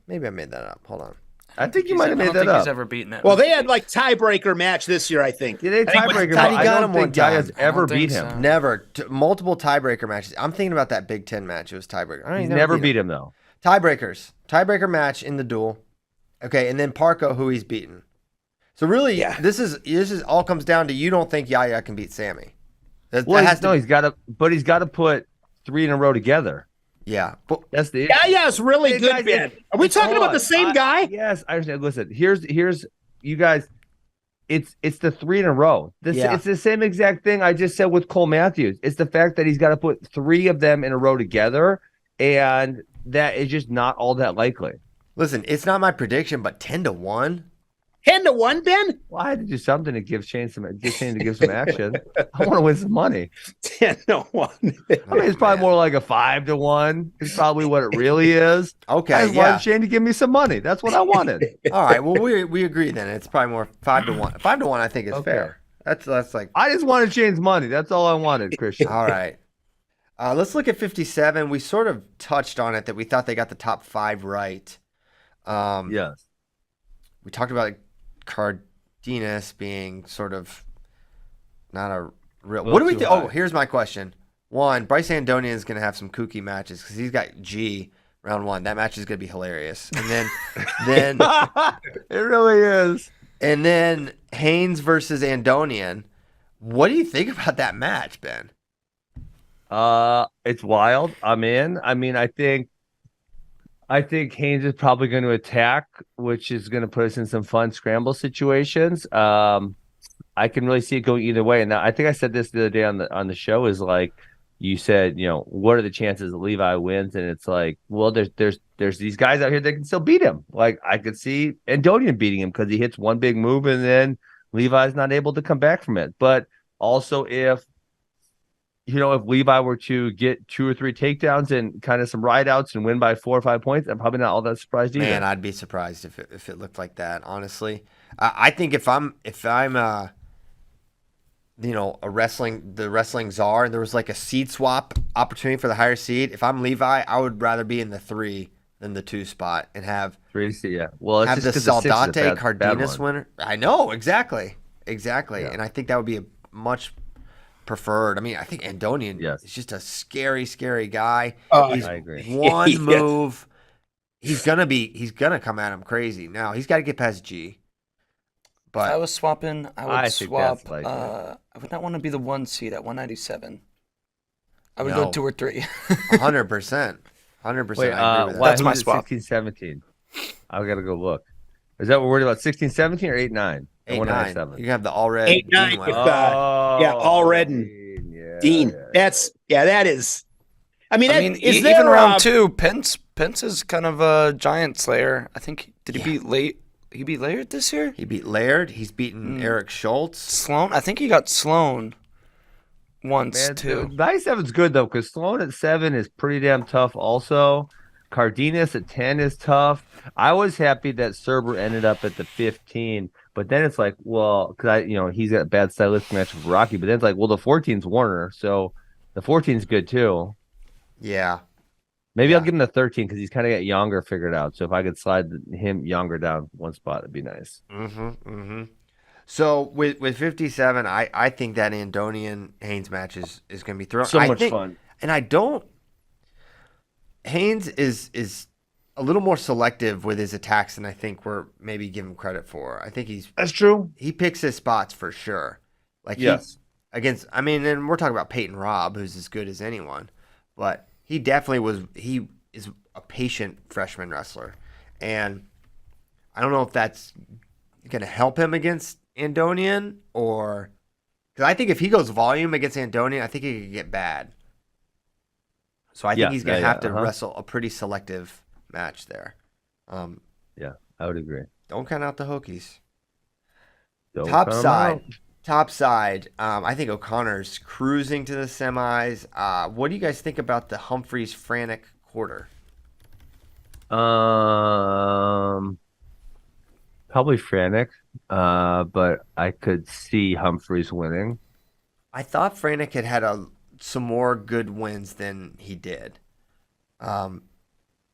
maybe I made that up. Hold on. I think you might have I made don't that think up. he's ever beaten it. Well, they had like tiebreaker match this year, I think. Yeah, they tiebreaker. thought he I got don't him one think Yaya's time. ever I don't beat think him. so. Never. Multiple tiebreaker matches. I'm thinking about that Big Ten match. It was tiebreaker. I don't He's even never beat him though. Tiebreakers. Tiebreaker match in the duel. Okay, and then Parko, who he's beaten. So really, this is all comes down to you don't think Yaya can beat Sammy. He's got to put 3 in a row together. Yeah, but That's the issue. Yaya's really good, Ben. Are we talking about the same guy? Yes, I understand. Listen, here's you guys. It's the 3 in a row. It's the same exact thing I just said with Cole Matthews. It's the fact that he's got to put 3 of them in a row together, and that is just not all that likely. listen, it's not my prediction, but 10-1. 10-1, Ben? Well, I had to do something to give Shane some action. I want to win some money. 10-1. I mean, it's probably more like a 5-1. It's probably what it really is. Okay, I just wanted Shane to give me some money. That's what I wanted. All right, well we agree then. It's probably more 5-1. 5-1, I think is Okay. fair. That's like I just wanted Shane's money. That's all I wanted, Christian. all right. Let's look at 57. We sort of touched on it that we thought they got the top 5 right. Yes. We talked about Cardenas being sort of not a real. What do we think? Oh, here's my question. 1, Bryce Andonian is going to have some kooky matches because he's got G round 1. That match is going to be hilarious. And then It really is. and then Haynes versus Andonian. What do you think about that match, Ben? It's wild. I'm in. I mean, I think Haynes is probably going to attack, which is going to put us in some fun scramble situations. I can really see it going either way. And I think I said this the other day on the show is like you said, what are the chances that Levi wins? And it's like, well, there's these guys out here that can still beat him. Like I could see Andonian beating him because he hits one big move and then Levi's not able to come back from it. But also if Levi were to get 2 or 3 takedowns and kind of some ride outs and win by 4 or 5 points, I'm probably not all that surprised either. Man, I'd be surprised if it looked like that. Honestly, I think if I'm the wrestling czar, and there was like a seed swap opportunity for the higher seed. If I'm Levi, I would rather be in the 3 than the 2 spot and have 3 to see, yeah. Well, it's have just the 'cause the 6 is a Saldate bad Cardenas one. winner. I know exactly, Yeah. and I think that would be a much preferred. I mean, I think Andonian Yes. is just a scary, scary guy. Oh, He's I agree. one Yes. move. He's gonna come at him crazy. Now he's got to get past G. If I But was swapping, I would I think swap. that's likely. I would not want to be the 1 seed at 197. I would No. go 2 or 3. 100%, 100%. Wait, I agree with why that. That's my who's at swap. 16, 17? I've got to go look. Is that what we're worried about? 16, 17 or 8, 9? 8-9. You have the all red. 8-9 with all red and Dean. That is. I mean, even there, round 2, Pence is kind of a giant slayer. I think did he beat late? He beat Laird this year. He beat Laird. He's beaten Eric Schultz. Sloan. I think he got Sloan. once Man, too. 97's good though, because Sloan at 7 is pretty damn tough. Also, Cardenas at 10 is tough. I was happy that Cerber ended up at the 15, but then it's like, well, because he's got a bad stylistic match with Rocky, but then it's like, well, the 14's Warner, so the 14's good too. Yeah. Maybe Yeah. I'll give him the 13 because he's kind of got younger figured out. So if I could slide him younger down one spot, it'd be nice. So with 57, I think that Andonian Haynes match is going to be thrown. So I much think, fun. And I don't. Haynes is a little more selective with his attacks than I think we're maybe give him credit for. I think That's true. he picks his spots for sure. Like Yes. and we're talking about Peyton Robb, who's as good as anyone, but he definitely he is a patient freshman wrestler. And I don't know if that's going to help him against Andonian or because I think if he goes volume against Andonian, I think he could get bad. So I think he's going to have to wrestle a pretty selective match there. Yeah, I would agree. Don't count out the Hokies. Don't Top count 'em side. out. Top side. I think O'Connor's cruising to the semis. What do you guys think about the Humphreys Frantic quarter? Probably Frantic, but I could see Humphreys winning. I thought Frantic had some more good wins than he did. And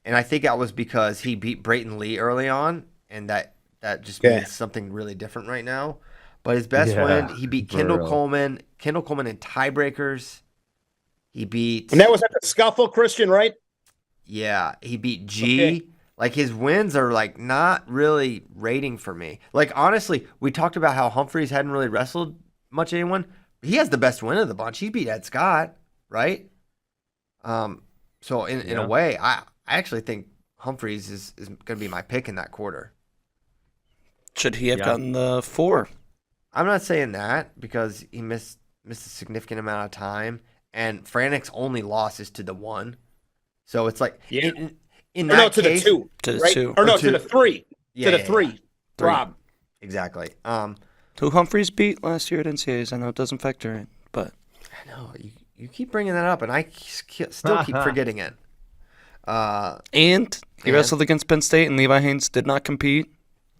I think that was because he beat Brayton Lee early on, and that just means something really different right now. But his best win, he beat Kendall Coleman. Kendall Coleman in tiebreakers. He beat... And that was at the scuffle, Christian, right? Yeah, he beat G. Okay. Like, his wins are, like, not really rating for me. Like, honestly, we talked about how Humphreys hadn't really wrestled much anyone. He has the best win of the bunch. He beat Ed Scott, right? So, in a way, I actually think Humphreys is going to be my pick in that quarter. Should he have gotten the 4? I'm not saying that because he missed a significant amount of time, and Frantic's only loss is to the 1. So it's like in that to case, the 2, to the right? 2, or no, to the 3, to the 3. 3. Rob, exactly. Who Humphreys beat last year at NCAAs? I know it doesn't factor in, but I know you keep bringing that up, and I still keep forgetting it. And he wrestled against Penn State, and Levi Haynes did not compete.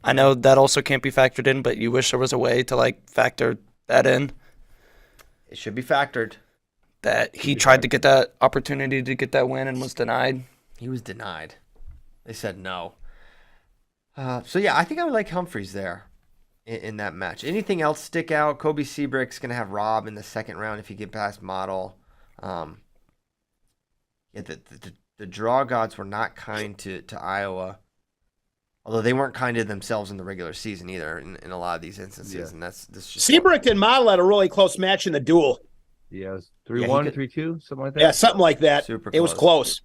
I know that also can't be factored in, but you wish there was a way to like factor that in. It should be factored. That he tried to get that opportunity to get that win and was denied. He was denied. They said no. So yeah, I think I would like Humphreys there in that match. Anything else stick out? Kobe Seabrick's gonna have Rob in the second round if he get past Model. The draw gods were not kind to Iowa. Although they weren't kind to themselves in the regular season either in a lot of these instances, and that's just Seabrick and Model had a really close match in the duel. Yeah, 3-1, 3-2, something like that. Yeah, something like that. Super it was close.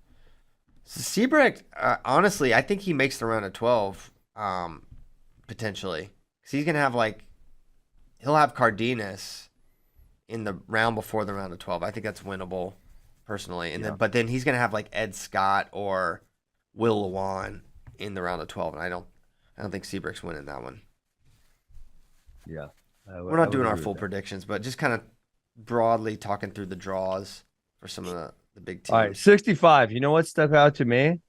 So Seabrick, honestly, I think he makes the round of 12 potentially because he's gonna have he'll have Cardenas in the round before the round of 12. I think that's winnable personally, and but then he's gonna have Ed Scott or Will Lewan in the round of 12, and I don't think Seabrick's winning that one. Yeah. We're not doing our full predictions, but just kind of broadly talking through the draws for some of the big teams. All right, 65. You know what stuck out to me?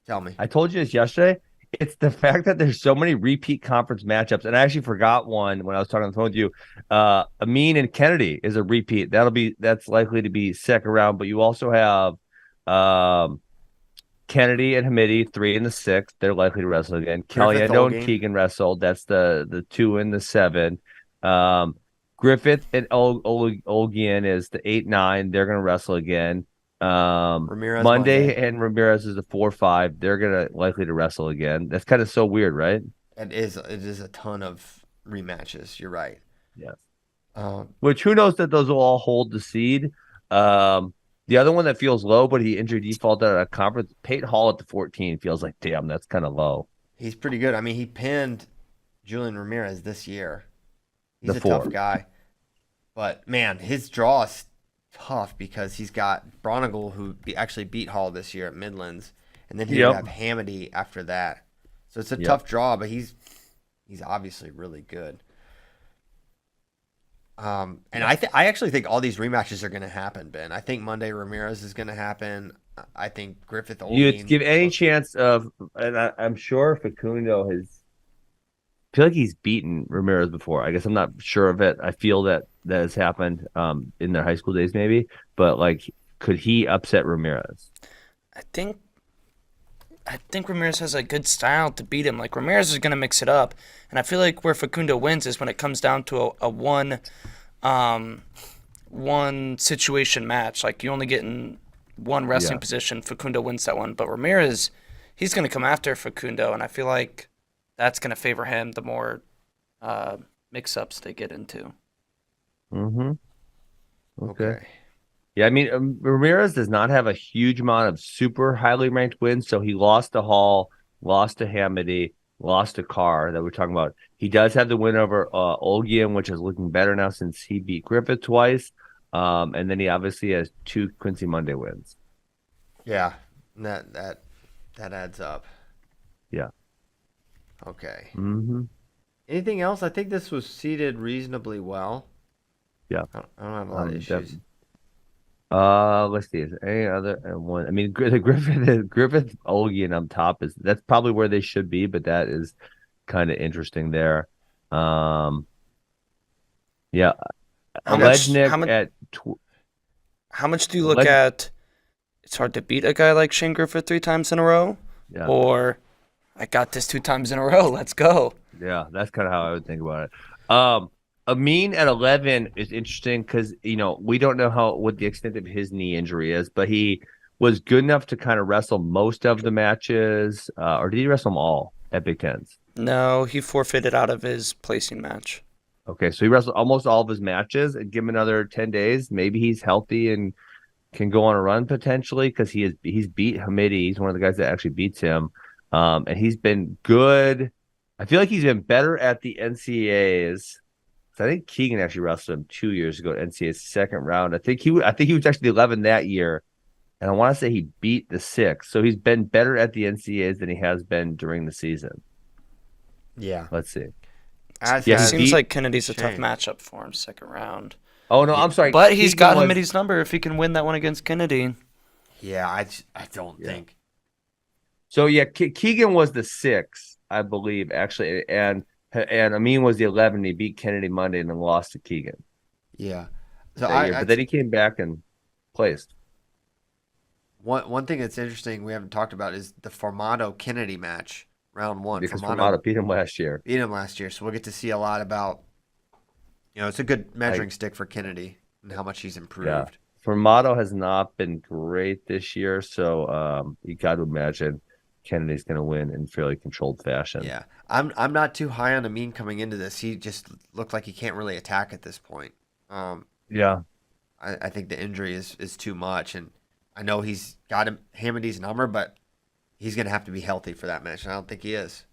Tell me. I told you this yesterday. It's the fact that there's so many repeat conference matchups, and I actually forgot one when I was talking on the phone with you. Amin and Kennedy is a repeat. That's likely to be second round, but you also have Kennedy and Hamidi, 3 and the 6. They're likely to wrestle again. Caliendo and Keegan wrestled. That's the 2 and the 7. Griffith and Olgian is the 8-9. They're going to wrestle again. Monday and Ramirez is the 4-5. They're going to likely to wrestle again. That's kind of so weird, right? It is a ton of rematches. You're right. Yes. Which who knows that those will all hold the seed. The other one that feels low, but he injury defaulted at a conference, Peyton Hall at the 14 feels like, damn, that's kind of low. He's pretty good. I mean, he pinned Julian Ramirez this year. He's a 4. tough guy. But, man, his draw is tough because he's got Bronigal, who actually beat Hall this year at Midlands, and then he would have Hamidi after that. So it's a tough draw, but he's obviously really good. And I actually think all these rematches are going to happen, Ben. I think Monday Ramirez is going to happen. I think Griffith. You give any chance of, and I'm sure Facundo has. I feel like he's beaten Ramirez before. I guess I'm not sure of it. I feel that has happened in their high school days, maybe. But like, could he upset Ramirez? I think Ramirez has a good style to beat him. Like Ramirez is going to mix it up, and I feel like where Facundo wins is when it comes down to a one situation match. Like you only get in one wrestling position. Facundo wins that one, but Ramirez, he's going to come after Facundo, and I feel like that's going to favor him the more mix-ups they get into. Mm-hmm. Okay. Yeah, I mean, Ramirez does not have a huge amount of super highly ranked wins. So he lost to Hall, lost to Hamady, lost to Carr that we're talking about. He does have the win over Olgian, which is looking better now since he beat Griffith twice. And then he obviously has 2 Quincy Monday wins. Yeah, that adds up. Yeah. Okay. Mm-hmm. Anything else? I think this was seeded reasonably well. Yeah. I don't have a lot of issues. Let's see. Is there any other one? I mean, the Griffith Olgian up top that's probably where they should be, but that is kind of interesting there. Yeah. How much do you look at? It's hard to beat a guy like Shane Griffith 3 times in a row, or I got this 2 times in a row. Let's go. Yeah, that's kind of how I would think about it. Amin at 11 is interesting because we don't know what the extent of his knee injury is, but he was good enough to kind of wrestle most of the matches, or did he wrestle them all at Big Tens? No, he forfeited out of his placing match. Okay, so he wrestled almost all of his matches. And give him another 10 days. Maybe he's healthy and can go on a run potentially because he's beat Hamidi. He's one of the guys that actually beats him, and he's been good. I feel like he's been better at the NCAAs. I think Keegan actually wrestled him 2 years ago at NCAA's second round. I think he was actually the 11 that year, and I want to say he beat the 6. So he's been better at the NCAAs than he has been during the season. Yeah. Let's see. It seems like Kennedy's a tough matchup for him, second round. Oh no, I'm sorry. But he's got Hamidi's number if he can win that one against Kennedy. Yeah, I don't think. So yeah, Keegan was the 6, I believe, actually, and Amin was the 11. He beat Kennedy Monday and then lost to Keegan. Yeah. So but then he came back and placed. One thing that's interesting we haven't talked about is the Formato Kennedy match, round 1. Because Formato beat him last year. So we'll get to see a lot about, it's a good measuring stick for Kennedy and how much he's improved. Yeah. Formato has not been great this year, so you got to imagine Kennedy's going to win in fairly controlled fashion. Yeah, I'm not too high on Amin coming into this. He just looked like he can't really attack at this point. Yeah, I think the injury is too much, and I know he's got Hamidy's number, but he's going to have to be healthy for that match. And I don't think he is.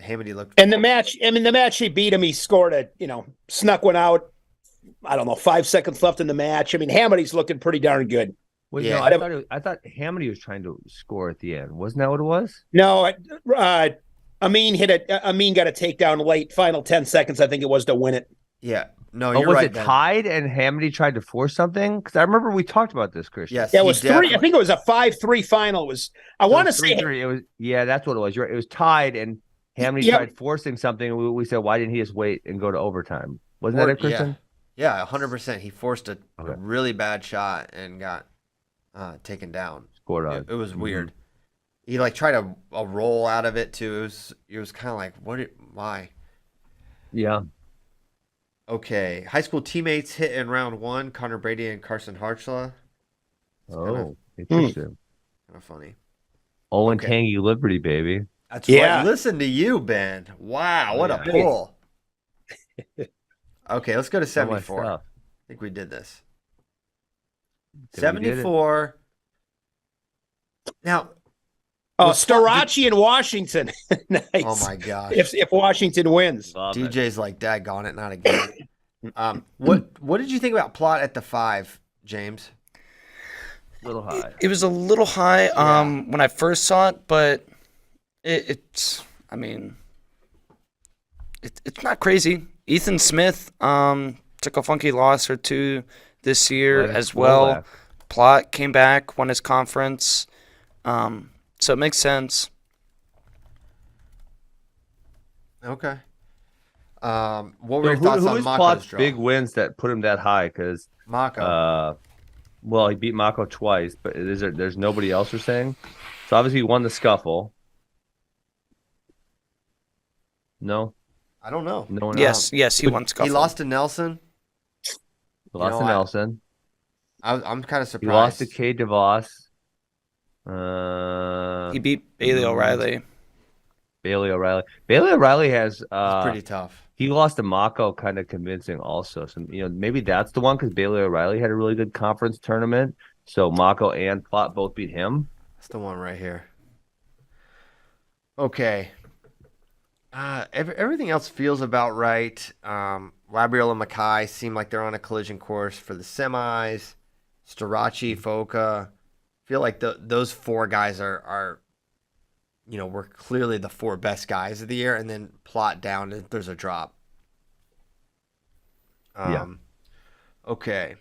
Hamady looked. And the match he beat him. He scored snuck one out. I don't know, 5 seconds left in the match. I mean, Hamidy's looking pretty darn good. Well, yeah, no, I thought Hamady was trying to score at the end. Wasn't that what it was? No, Amin got a takedown late, final 10 seconds, I think it was, to win it. Yeah. No, you're was right. Was it Ben. Tied and Hamady tried to force something? Because I remember we talked about this, Christian. Yes, yeah, it was 3. I think it was a 5-3 final. It was. I want to say it was. Yeah, that's what it was. You're right. It was tied, and Hamady tried forcing something. And we said, why didn't he just wait and go to overtime? Wasn't that it, Christian? Yeah, 100%. He forced a really bad shot and got taken down. Scored on. It was weird. He tried a roll out of it too. It was kind of like, why? Yeah. Okay. High school teammates hit in round 1, Connor Brady and Carson Hartzla. Interesting. Kind of funny. Owen Tangy Liberty, baby. That's right. Listen to you, Ben. Wow, what a pull. Okay, let's go to 74. I think we did this. 74. Now, Starachi and Washington. Nice. Oh my gosh! If Washington wins, DJ's like, daggone it, not again. What did you think about Plot at the 5, James? A little high. It was a little high when I first saw it, but it's not crazy. Ethan Smith, to took a funky loss or two this year Like as well. Slovak. Plot came back, won his conference. So it makes sense. Okay. What were So your thoughts who on is Mako's Plot's draw? big wins that put him that high? Because Mako. well, he beat Mako twice, but there's nobody else you're saying? So obviously he won the scuffle. No, I don't know. no one Yes, he won scuffle. He lost to Nelson. He lost to Nelson. I'm kind of He surprised. lost to K. DeVos. He beat Bailey O'Reilly. Bailey O'Reilly. Bailey O'Reilly has It's pretty tough. he lost to Mako kind of convincing also. So maybe that's the one because Bailey O'Reilly had a really good conference tournament. So Mako and Plot both beat him. That's the one right here. Okay. Everything else feels about right. Labriel and Mackay seem like they're on a collision course for the semis. Starachi, Foca. Feel like those four guys are were clearly the four best guys of the year, and then Plot down, and there's a drop. Okay.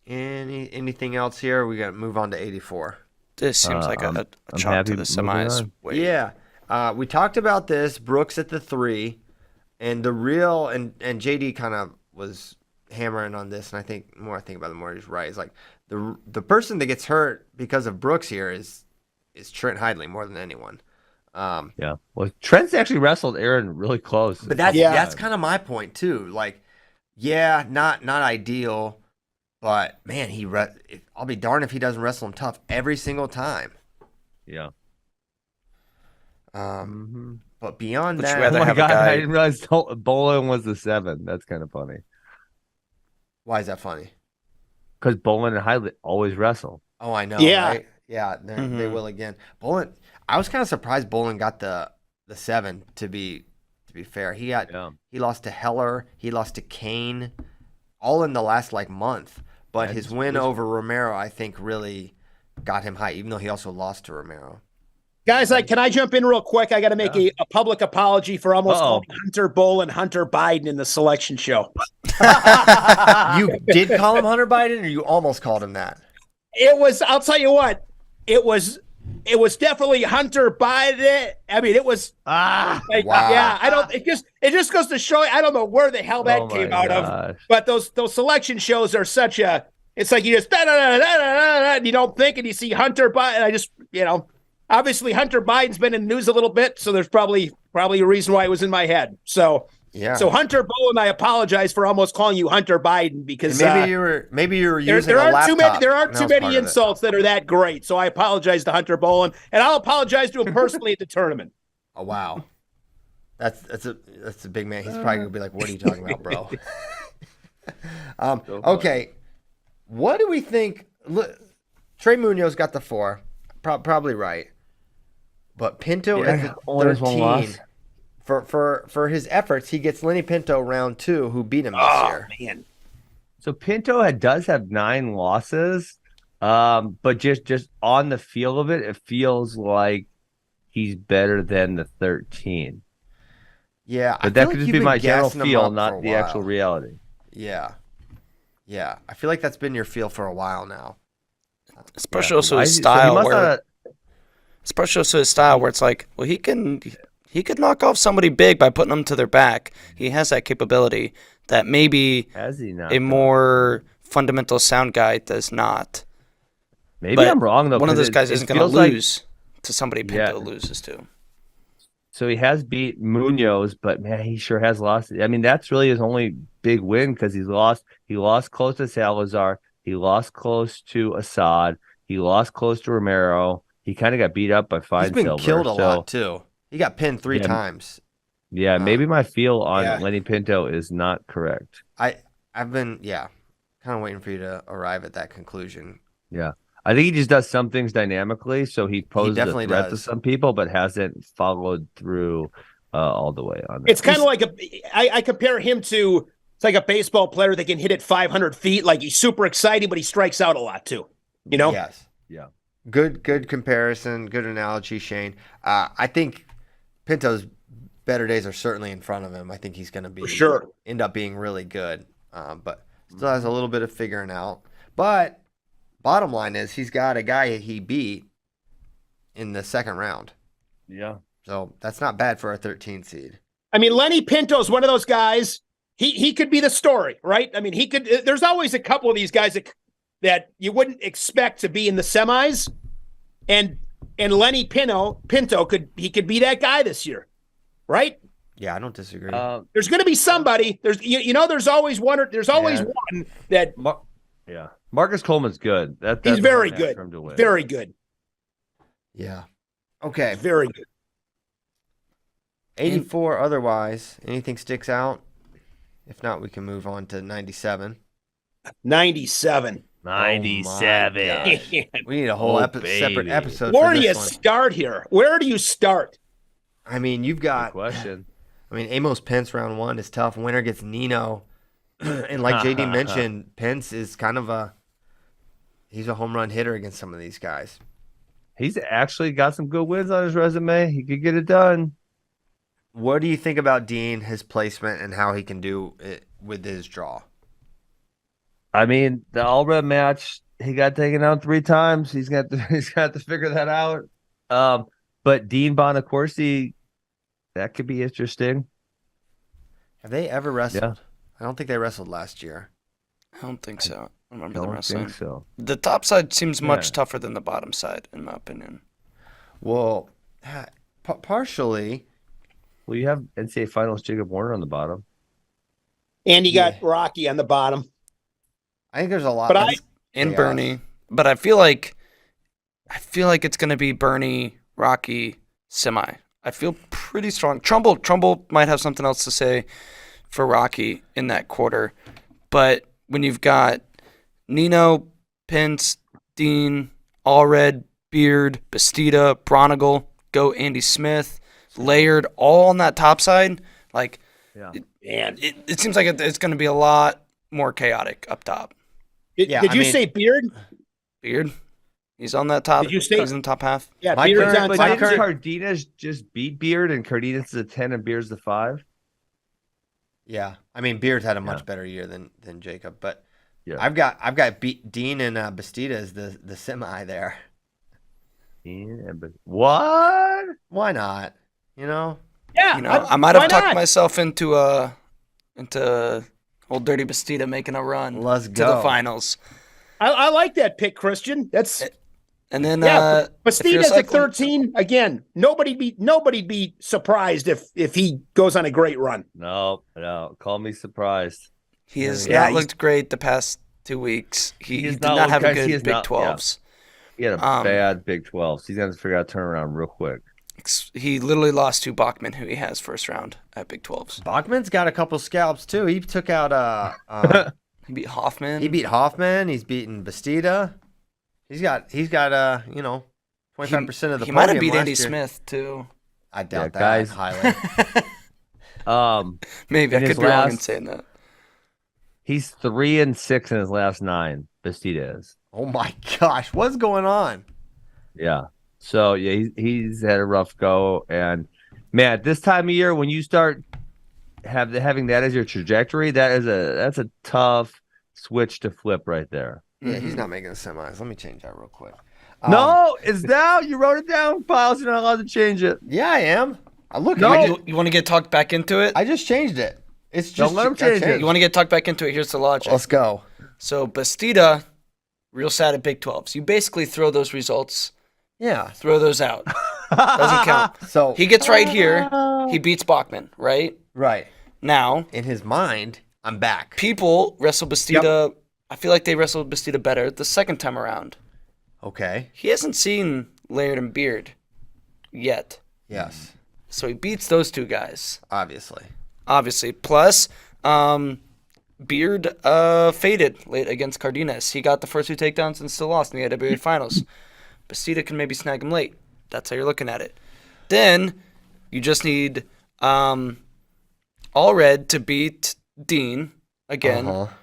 Anything else here? We got to move on to 84. This seems like a chalk happy to the moving semis. on. Wait. Yeah. We talked about this. Brooks at the 3, and the real and JD kind of was hammering on this, and I think the more I think about it, the more he's right. It's like the person that gets hurt because of Brooks here is Trent Hidley more than anyone. Yeah. Well, Trent's actually wrestled Aaron really close. But that's kind of my point too. Like, yeah, not ideal, but man, I'll be darned if he doesn't wrestle him tough every single time. Yeah. But beyond Would you that, rather Oh my have a God, guy- I didn't realize Bolin was the 7. That's kind of funny. why is that funny? Because Bolin and Hidley always wrestle. Oh, I know. Yeah. Right? Yeah, they will again. Bolin, I was kind of surprised Bolin got the 7. To be fair, he lost to Heller, he lost to Kane, all in the last month. But his win over Romero, I think, really got him high, even though he also lost to Romero. Guys, can I jump in real quick? I got to make a public apology for almost calling Hunter Bull and Hunter Biden in the selection show. You did call him Hunter Biden, or you almost called him that? I'll tell you what, it was definitely Hunter Biden. I mean, it was Wow. yeah, it just goes to show I don't know where the hell that came out of. But those selection shows are such it's like you just and you don't think, and you see Hunter Biden. I just, obviously Hunter Biden's been in the news a little bit, so there's probably a reason why it was in my head. So yeah. So Hunter Bowen, I apologize for almost calling you Hunter Biden because and maybe you were using there a aren't laptop. there aren't too many insults that are that great. So I apologize to Hunter Bowen, and I'll apologize to him personally at the tournament. Oh wow, that's a big man. He's probably gonna be like, "What are you talking about, bro?" Okay, what do we think? Look, Trey Munoz got the 4, probably right, but Pinto at the 13. For his efforts, he gets Lenny Pinto round 2, who beat him this year. Man. So Pinto does have 9 losses, but just on the feel of it feels like he's better than the 13. Yeah, but that could just be my general feel, not the actual reality. Yeah, I feel like that's been your feel for a while now. Especially also his style, especially also his style, where it's like, well, he could knock off somebody big by putting them to their back. He has that capability that maybe a more fundamental sound guy does not. Maybe I'm wrong, though. One of those guys isn't going to lose to somebody Pinto loses to. So he has beat Munoz, but man, he sure has lost. I mean, that's really his only big win because he lost close to Salazar. He lost close to Assad. He lost close to Romero. He kind of got beat up by Fine Silver. He's been killed a lot, too. He got pinned 3 times. Yeah, maybe my feel on Lenny Pinto is not correct. I've been, kind of waiting for you to arrive at that conclusion. Yeah. I think he just does some things dynamically, so he poses a threat to some people, but hasn't followed through all the way on that. It's kind of like I compare him to, it's like a baseball player that can hit it 500 feet. Like, he's super exciting, but he strikes out a lot too. Yes. Yeah. Good comparison. Good analogy, Shane. I think Pinto's better days are certainly in front of him. I think he's going to be For sure. end up being really good, but still has a little bit of figuring out. But bottom line is he's got a guy he beat in the second round. Yeah. So that's not bad for a 13 seed. I mean, Lenny Pinto's one of those guys. He could be the story, right? I mean, he could. There's always a couple of these guys that you wouldn't expect to be in the semis, and Lenny Pinto could be that guy this year, right? Yeah, I don't disagree. There's going to be somebody. There's there's always one. There's always one that. Yeah, Marcus Coleman's good. That's He's very good. for him to win. Very good. Yeah. Okay. Very good. 84 otherwise. Anything sticks out? If not, we can move on to 97. 97. 97. Oh my gosh. We need a whole separate episode Where for do you this one. start here? Where do you start? I mean, you've got Good question. I mean, Amos Pence round 1 is tough. Winner gets Nino. And like JD mentioned, Pence is kind of he's a home run hitter against some of these guys. He's actually got some good wins on his resume. He could get it done. What do you think about Dean, his placement, and how he can do it with his draw? I mean, the all red match, he got taken out 3 times. He's got to figure that out. But Dean Bonacorsi, that could be interesting. Have they ever wrestled? Yeah. I don't think they wrestled last year. I don't think so. I don't remember Don't them wrestling. think so. The top side seems much tougher than the bottom side, in my opinion. Well, partially. Well, you have NCAA Finals Jacob Warner on the bottom. And you got Rocky on the bottom. I think there's a lot. But And chaos. Bernie. But I feel like it's going to be Bernie, Rocky, semi. I feel pretty strong. Trumbull might have something else to say for Rocky in that quarter. But when you've got Nino, Pence, Dean, Allred, Beard, Bastida, Bronigal, go Andy Smith, Layered, all on that top side, like, it seems like it's going to be a lot more chaotic up top. Did you say Beard? Beard, he's on that top. Did you say he's in the top half? Yeah, My Beard's current- on my top. current- Cardenas just beat Beard, and Cardenas is a 10 and Beard's the 5. Yeah, I mean Beard's had a much better year than Jacob, but Yeah. I've got Dean and Bastida as the semi there. What? Why not? You know, Yeah, I might have why talked not? myself into old Dirty Bastida making a run Let's to go. the finals. I like that pick, Christian. That's And then yeah. if you're Bastida's at cycling- 13 again. Nobody'd be surprised if he goes on a great run. No. Call me surprised. He has Yeah, not he's- looked great the past 2 weeks. He He's did not not have a looked- he good is Big not- 12s. He had a bad Big 12. So he's going to figure out turnaround real quick. He literally lost to Bachman, who he has first round at Big 12s. Bachman's got a couple scalps too. He took out He beat Hoffman. he beat Hoffman. He's beaten Bastida. He's got 25% of the He might have podium beat last Andy year. Smith too. I doubt that, guys. highly. Maybe I In could his be wrong in last- saying that. He's 3-6 in his last 9. Bastida is. Oh my gosh, what's going on? Yeah. So yeah, he's had a rough go, and man, at this time of year when you start having that as your trajectory, that's a tough switch to flip right there. Yeah, he's not making the semis. Let me change that real quick. No, it's down. You wrote it down, Pyles. You're not allowed to change it. Yeah, I am. Look, No. You want to get talked back into it? I just changed it. It's just Don't let him I change it. changed. You want to get talked back into it? Here's the logic. Let's go. So Bastida, real sad at Big 12s. You basically throw those results, Yeah. throw those out. Doesn't count. So He gets right here. He beats Bachman, right? right Now, in his mind, I'm back. people wrestle Bastida. I feel like they wrestled Bastida better the second time around. Okay. He hasn't seen Laird and Beard yet. Yes. So he beats those two guys, Obviously. obviously. Plus, Beard faded late against Cardenas. He got the first 2 takedowns and still lost in the AWA finals. Bastida can maybe snag him late. That's how you're looking at it. Then you just need Allred to beat Dean again. Uh-huh.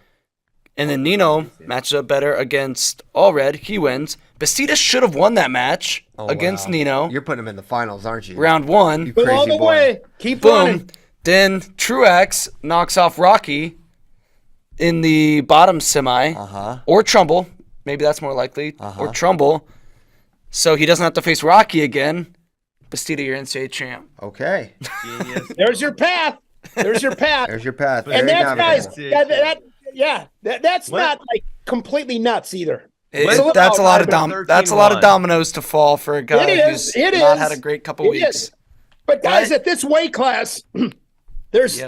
And then Nino matches up better against All Red. He wins. Bastida should have won that match against Nino. You're putting him in the finals, aren't you? Round 1. You Go crazy all the boy. way. Keep Boom. running. Then Truax knocks off Rocky in the bottom semi. Or Trumbull. Maybe that's more likely. Or Trumbull. So he doesn't have to face Rocky again. Bastida, your NCAA champ. Okay. There's your path. There's your path. There's your path. And Very that's, navigable. guys, that's not like completely nuts either. That's a lot of dominoes to fall for a guy who's not had a great couple weeks. But guys, at this weight class, there's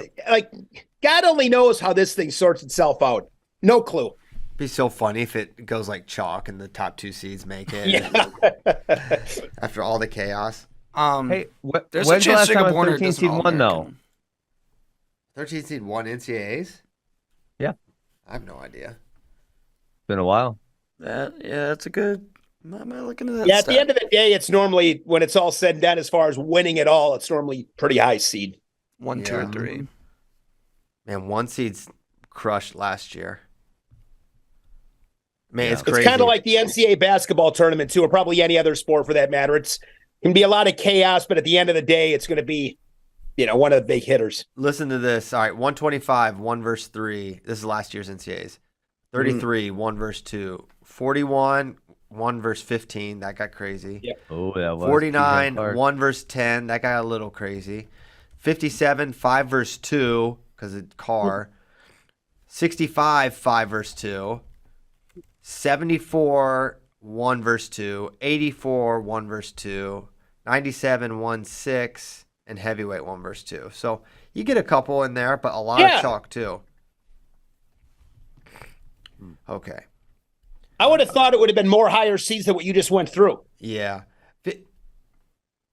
God only knows how this thing sorts itself out. No clue. It'd be so funny if it goes like chalk and the top 2 seeds make it. Yeah. After all the chaos. Hey, There's when's a the chance last time Jacob a Warner 13 does seed an won, though? All-American. 13 seed won NCAAs? Yeah. I have no idea. It's been a while. Yeah, that's a good. Am I looking at that? Yeah, at the end of the day, it's normally, when it's all said and done, as far as winning it all, it's normally pretty high seed. 1, 2, or 3. Man, 1 seeds crushed last year. Man, it's It's crazy. kind of like the NCAA basketball tournament, too, or probably any other sport for that matter. It can be a lot of chaos, but at the end of the day, it's going to be, one of the big hitters. Listen to this. All right, 125, 1 versus 3. This is last year's NCAAs. 33, 1 versus 2. 41, 1 versus 15. That got crazy. Yep. Oh, that was 49, 1 versus 10. That got a little crazy. 57, 5 versus 2, because it's car. 65, 5 versus 2. 74, 1 versus 2. 84, 1 versus 2. 97, 1, 6. And heavyweight 1 versus 2. So you get a couple in there, but a lot of chalk too. Okay. I would have thought it would have been more higher seeds than what you just went through. Yeah.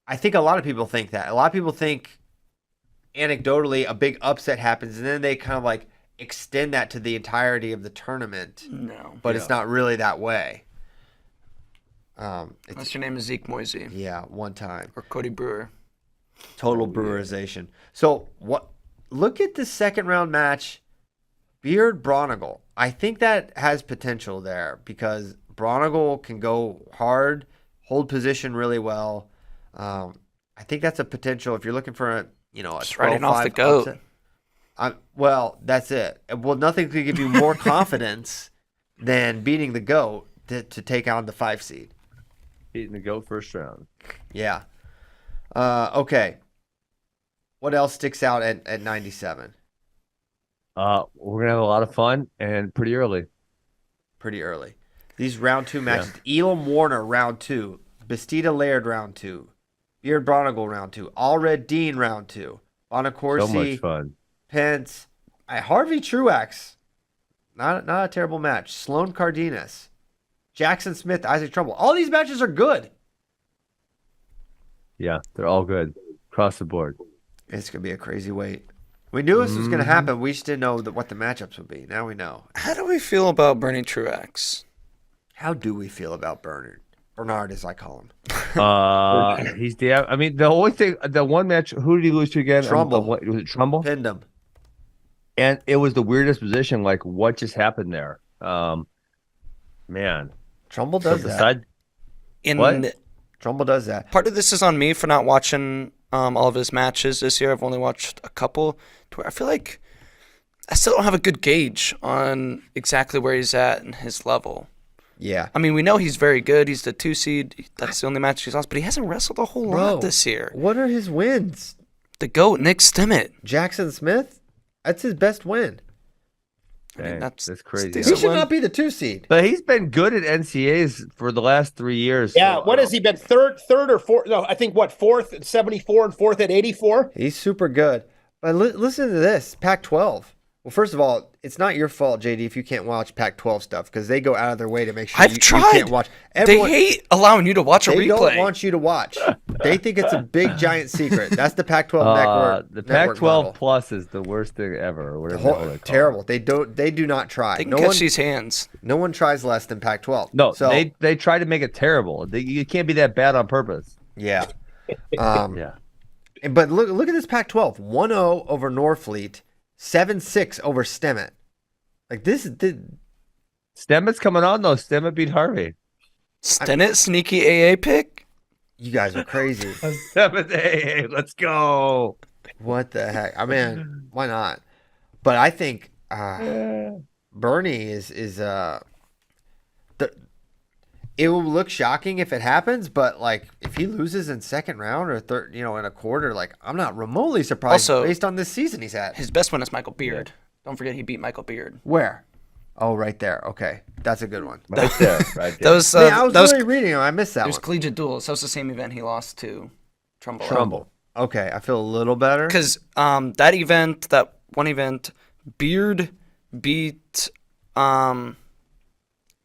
I think a lot of people think that. A lot of people think anecdotally a big upset happens and then they kind of like extend that to the entirety of the tournament. No. But it's not really that way. Unless your name is Zeke Moisey. Yeah, one time. Or Cody Brewer. Total brewerization. So what? Look at the second round match, Beard Bronigal. I think that has potential there because Bronigal can go hard, hold position really well. I think that's a potential if you're looking for a just writing off the goat. Well, that's it. Well, nothing could give you more confidence than beating the goat to take on the 5 seed. Beating the goat first round. Yeah. Okay. What else sticks out at 97? We're gonna have a lot of fun and pretty early. Pretty early. These round 2 matches: Elam Warner round 2, Bastida Laird round 2, Beard Bronigal round 2, Allred Dean round 2, Bonacorsi, So much fun. Pence, Harvey Truax. Not a terrible match. Sloan Cardenas, Jackson Smith, Isaac Trumbull. All these matches are good. Yeah, they're all good across the board. It's going to be a crazy wait. We knew this was going to happen. We just didn't know what the matchups would be. Now we know. How do we feel about Bernie Truax? How do we feel about Bernard? Bernard, as I call him. He's the. I mean, the only thing, the one match. Who did he lose to again? Trumbull. Was it Trumbull? Pinned him. And it was the weirdest position. Like, what just happened there? Man, Trumbull does that. What? Trumbull does that. Part of this is on me for not watching all of his matches this year. I've only watched a couple. To where I feel like I still don't have a good gauge on exactly where he's at and his level. Yeah. I mean, we know he's very good. He's the 2 seed. That's the only match he's lost, but he hasn't wrestled a whole lot this year. What are his wins? The GOAT, Nick Stimmett. Jackson Smith? That's his best win. I mean, that's crazy. He should not be the 2 seed. But he's been good at NCAs for the last 3 years. Yeah, so, what has he been? Third or fourth? No, I think fourth at 74 and fourth at 84. He's super good. But listen to this, Pac-12. Well, first of all, it's not your fault, JD, if you can't watch Pac-12 stuff because they go out of their way to make sure I've you tried. can't watch. They hate allowing you to watch a They replay. don't want you to watch. They think it's a big giant secret. That's the Pac-12 network. The network Pac-12 model. Plus is the worst thing ever. Or whatever the hell they call it. Terrible. They do not try. They can catch these hands. No one tries less than Pac-12. No, so, they try to make it terrible. You can't be that bad on purpose. Yeah. Yeah. But look at this Pac-12. 1-0 over Norfleet. 7-6 over Stemet. Like this Stemmett's coming on though. Stemmett beat Harvey. Stennett sneaky AA pick. You guys are crazy. Stemmett, hey, let's go. What the heck? I mean, why not? But I think Bernie is the. It will look shocking if it happens, but like if he loses in second round or third, in a quarter, like I'm not remotely surprised Also, based on this season he's had. His best one is Michael Beard. Don't forget he beat Michael Beard. Where? Oh, right there. Okay, that's a good one. Right there. I was literally reading him. I missed that It was one. collegiate duels. That was the same event he lost to Trumbull. Trumbull. Okay, I feel a little better. Because that one event, Beard beat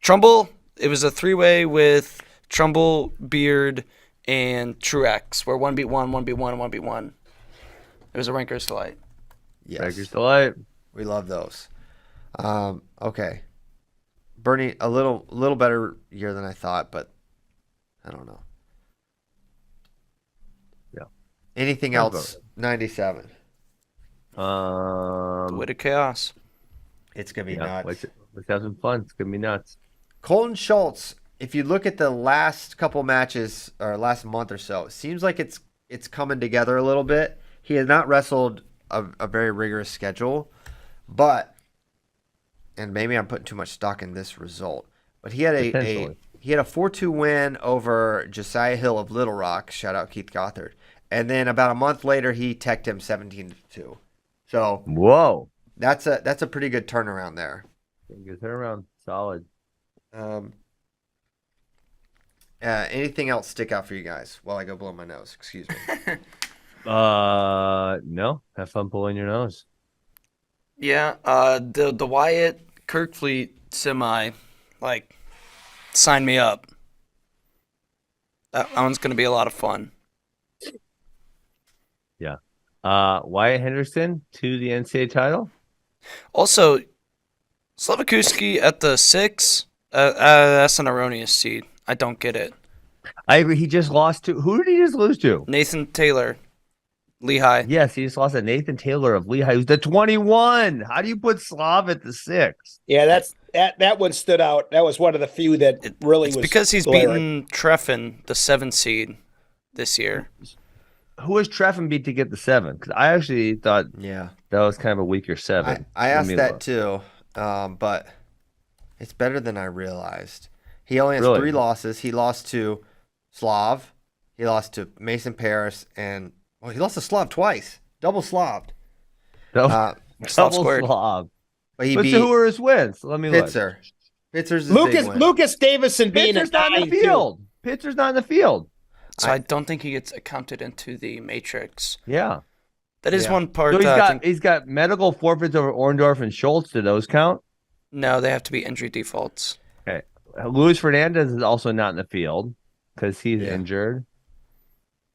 Trumbull. It was a three-way with Trumbull, Beard, and Truex, where one beat one, one beat one, and one beat one. It was a ranker's delight. Yes, Ranker's delight. we love those. Okay, Bernie, a little better year than I thought, but I don't know. Yeah. Anything else? 97. The way to chaos. It's gonna be nuts. Let's have some fun. It's gonna be nuts. Colton Schultz, if you look at the last couple matches or last month or so, it seems like it's coming together a little bit. He has not wrestled a very rigorous schedule, and maybe I'm putting too much stock in this result, but he had a 4-2 win over Josiah Hill of Little Rock. Shout out Keith Gothard. And then about a month later, he teched him 17-2. So whoa, that's a pretty good turnaround there. Good turnaround, solid. Anything else stick out for you guys while I go blow my nose? Excuse me. No. Have fun pulling your nose. Yeah, the Wyatt Kirkfleet semi, like, sign me up. That one's gonna be a lot of fun. Yeah. Wyatt Henderson to the NCAA title. Also, Slavakuski at the 6. That's an erroneous seed. I don't get it. I agree. He just lost to who did he just lose to? Nathan Taylor, Lehigh. Yes, he just lost to Nathan Taylor of Lehigh, who's the 21. How do you put Slav at the 6? Yeah, that one stood out. That was one of the few that really It's was because he's glaring. beaten Treffin, the 7 seed, this year. Who was Treffin beat to get the 7? Because I actually thought that was kind of a weaker 7. I asked that too, but it's better than I realized. He only has 3 losses. He lost to Slav, he lost to Mason Paris, and he lost to Slav twice. Double Slaved. Double Slav. But he beat. Who were his wins? Let me Pitzer. look. Pitzer's Lucas Davison being Pitzer's not in the field. Pitzer's not in the field. So I don't think he gets accounted into the matrix. Yeah. That is one part. So he's got medical forfeits over Orndorff and Schultz. Do those count? No, they have to be injury defaults. Okay. Luis Fernandez is also not in the field because he's injured.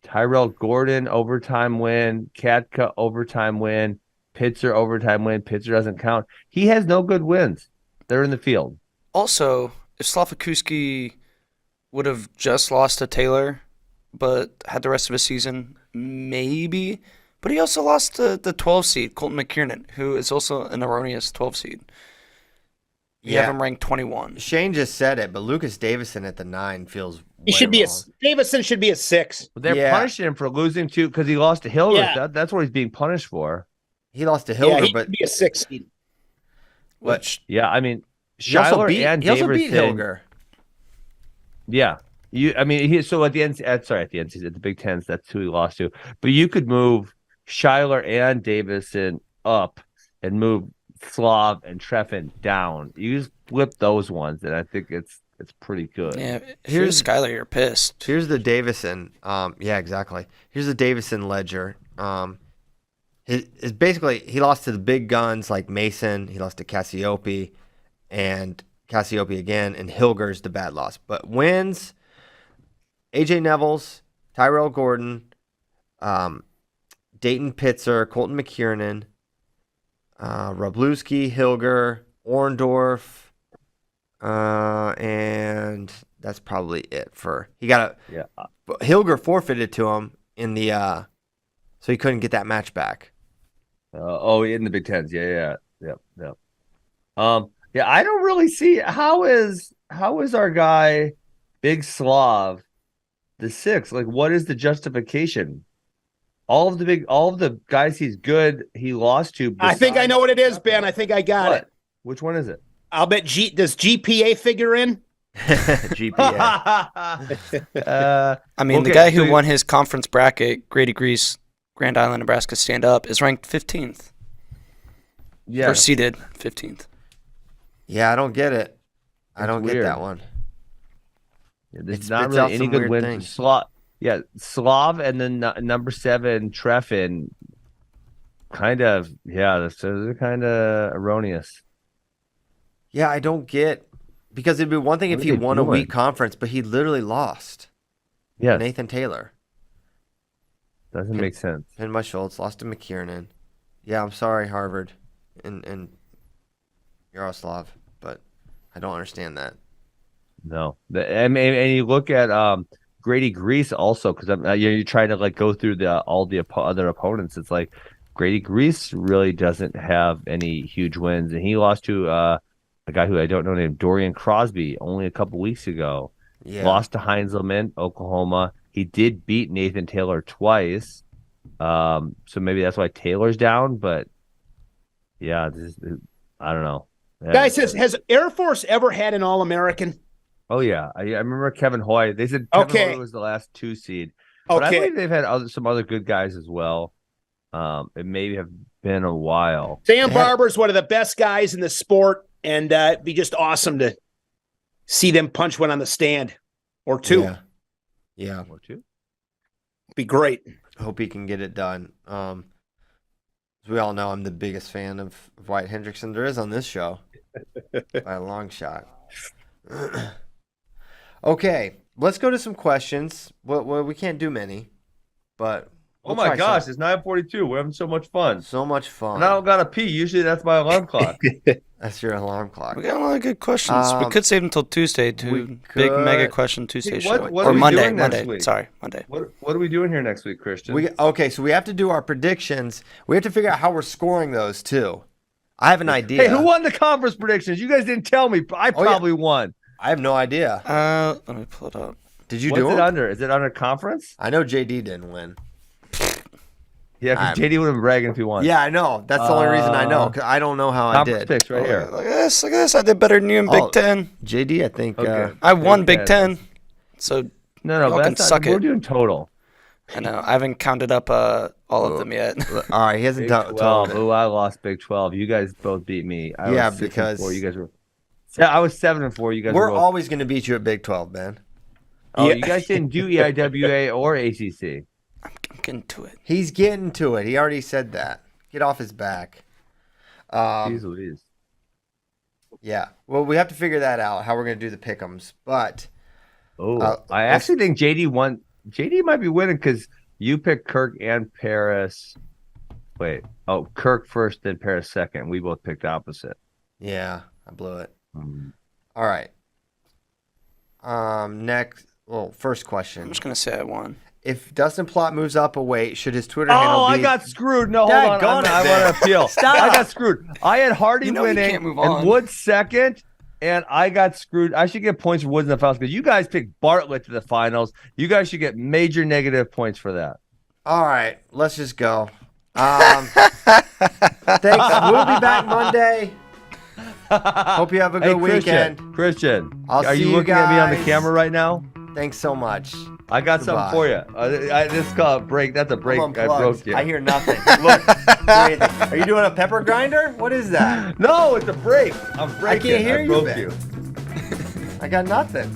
Tyrell Gordon, overtime win. Katka, overtime win. Pitzer, overtime win. Pitzer doesn't count. He has no good wins. They're in the field. Also, if Slavakuski would have just lost to Taylor, but had the rest of his season, maybe. But he also lost to the 12 seed, Colton McKiernan, who is also an erroneous 12 seed. You have him ranked 21. Shane just said it, but Lucas Davison at the 9 feels He should be Davison should be a 6. But they're punishing him for losing to because he lost to Hilger. Yeah. That's what he's being punished for. He lost to Hilger, he but should be a 6 seed. Which I mean, he also beat Davidson, Hilger. Yeah. At the end, at the Big Tens, that's who he lost to. But you could move Schuyler and Davison up and move Slav and Treffin down. You just flip those ones, and I think it's pretty good. Yeah, here's Skylar, you're pissed. Here's the Davison. Yeah, exactly. Here's the Davison ledger. It's basically he lost to the big guns like Mason. He lost to Cassiope and Cassiope again, and Hilger's the bad loss. But wins: AJ Neville's, Tyrell Gordon, Dayton Pitzer, Colton McKiernan, Wroblewski, Hilger, Orndorff, and that's probably it for he got Hilger forfeited to him in the so he couldn't get that match back. In the Big Tens, yep. Yeah, I don't really see how is our guy Big Slav the 6th? Like, what is the justification? All of the guys he lost to. I think I know what it is, Ben. I think I got it. Which one is it? I'll bet does GPA figure in? GPA. I mean, the guy who won his conference bracket, Grady Grease, Grand Island, Nebraska, stand up, is ranked 15th. Yeah. Or seeded 15th. Yeah, I don't get it. I don't get that one. Yeah, there's not really any good wins. Slav and then number 7, Treffin. Kind of, those are kind of erroneous. Yeah, I don't get, because it'd be one thing if he won a weak conference, but he literally lost. Yeah, Nathan Taylor. Doesn't make sense. Finma Schultz lost to McKiernan. Yeah, I'm sorry, Harvard and Yaroslav, but I don't understand that. No, and you look at Grady Grease also, because you're trying to like go through all the other opponents. It's like Grady Grease really doesn't have any huge wins, and he lost to a guy who I don't know named Dorian Crosby only a couple weeks ago. Yeah. Lost to Heinzelman, Oklahoma. He did beat Nathan Taylor twice, so maybe that's why Taylor's down. But yeah, I don't know. Guys, has Air Force ever had an All-American? Oh yeah, I remember Kevin Hoy. They said Kevin Hoy was the last 2 seed, but I believe they've had some other good guys as well. It may have been a while. Sam Barber's one of the best guys in the sport, and it'd be just awesome to see them punch one on the stand or 2. Yeah. Or 2. Be great. Hope he can get it done. As we all know, I'm the biggest fan of Wyatt Hendrickson there is on this show by a long shot. Okay, let's go to some questions. Well, we can't do many, but oh my gosh, it's 9:42. We're having so much fun. So much fun. And I don't gotta pee. Usually that's my alarm clock. That's your alarm clock. We got a lot of good questions. We could save them until Tuesday too. Big mega question Tuesday show. Or Monday. Sorry, Monday. What are we doing here next week, Christian? So we have to do our predictions. We have to figure out how we're scoring those too. I have an idea. Hey, who won the conference predictions? You guys didn't tell me. I probably won. I have no idea. Let me pull it up. Did you do it? What's it under? Is it under conference? I know JD didn't win. Yeah, because JD would have been bragging if he won. Yeah, I know. That's the only reason I know. Cause I don't know how I did. Picks right here. Look at this. I did better than you in Big Ten. JD, I think. Okay. I won Big Ten. So no, but that's not, we're doing total. I know. I haven't counted up all of them yet. All right, he hasn't done 12. Oh, I lost Big 12. You guys both beat me. I was 6 because and 4. You guys were. I was 7 and 4. You guys. We're were always going to beat you at Big 12, man. Oh, you guys didn't do EIWA or ACC. I'm getting to it. He's getting to it. He already said that. Get off his back. Jeez Louise. Yeah. Well, we have to figure that out, how we're going to do the pick'ems. But I actually think JD won. JD might be winning because you picked Kirk and Paris. Wait. Oh, Kirk first, then Paris second. We both picked opposite. Yeah, I blew it. All right. Next. Well, first question. I'm just going to say I won. If Dustin Plott moves up a weight, should his Twitter handle be... I got screwed. No, hold on. I want to appeal. Stop. I got screwed. I had Hardy winning and Woods second, and I got screwed. I should get points for Woods in the finals because you guys picked Bartlett to the finals. You guys should get major negative points for that. All right. Let's just go. Thanks. We'll be back Monday. Hope you have a good weekend. Christian, are you looking at me on the camera right now? Thanks so much. I got something for you. This is called a break. That's a break. I broke you. I hear nothing. Look, are you doing a pepper grinder? What is that? No, it's a break. I'm breaking. I can't hear you. I got nothing.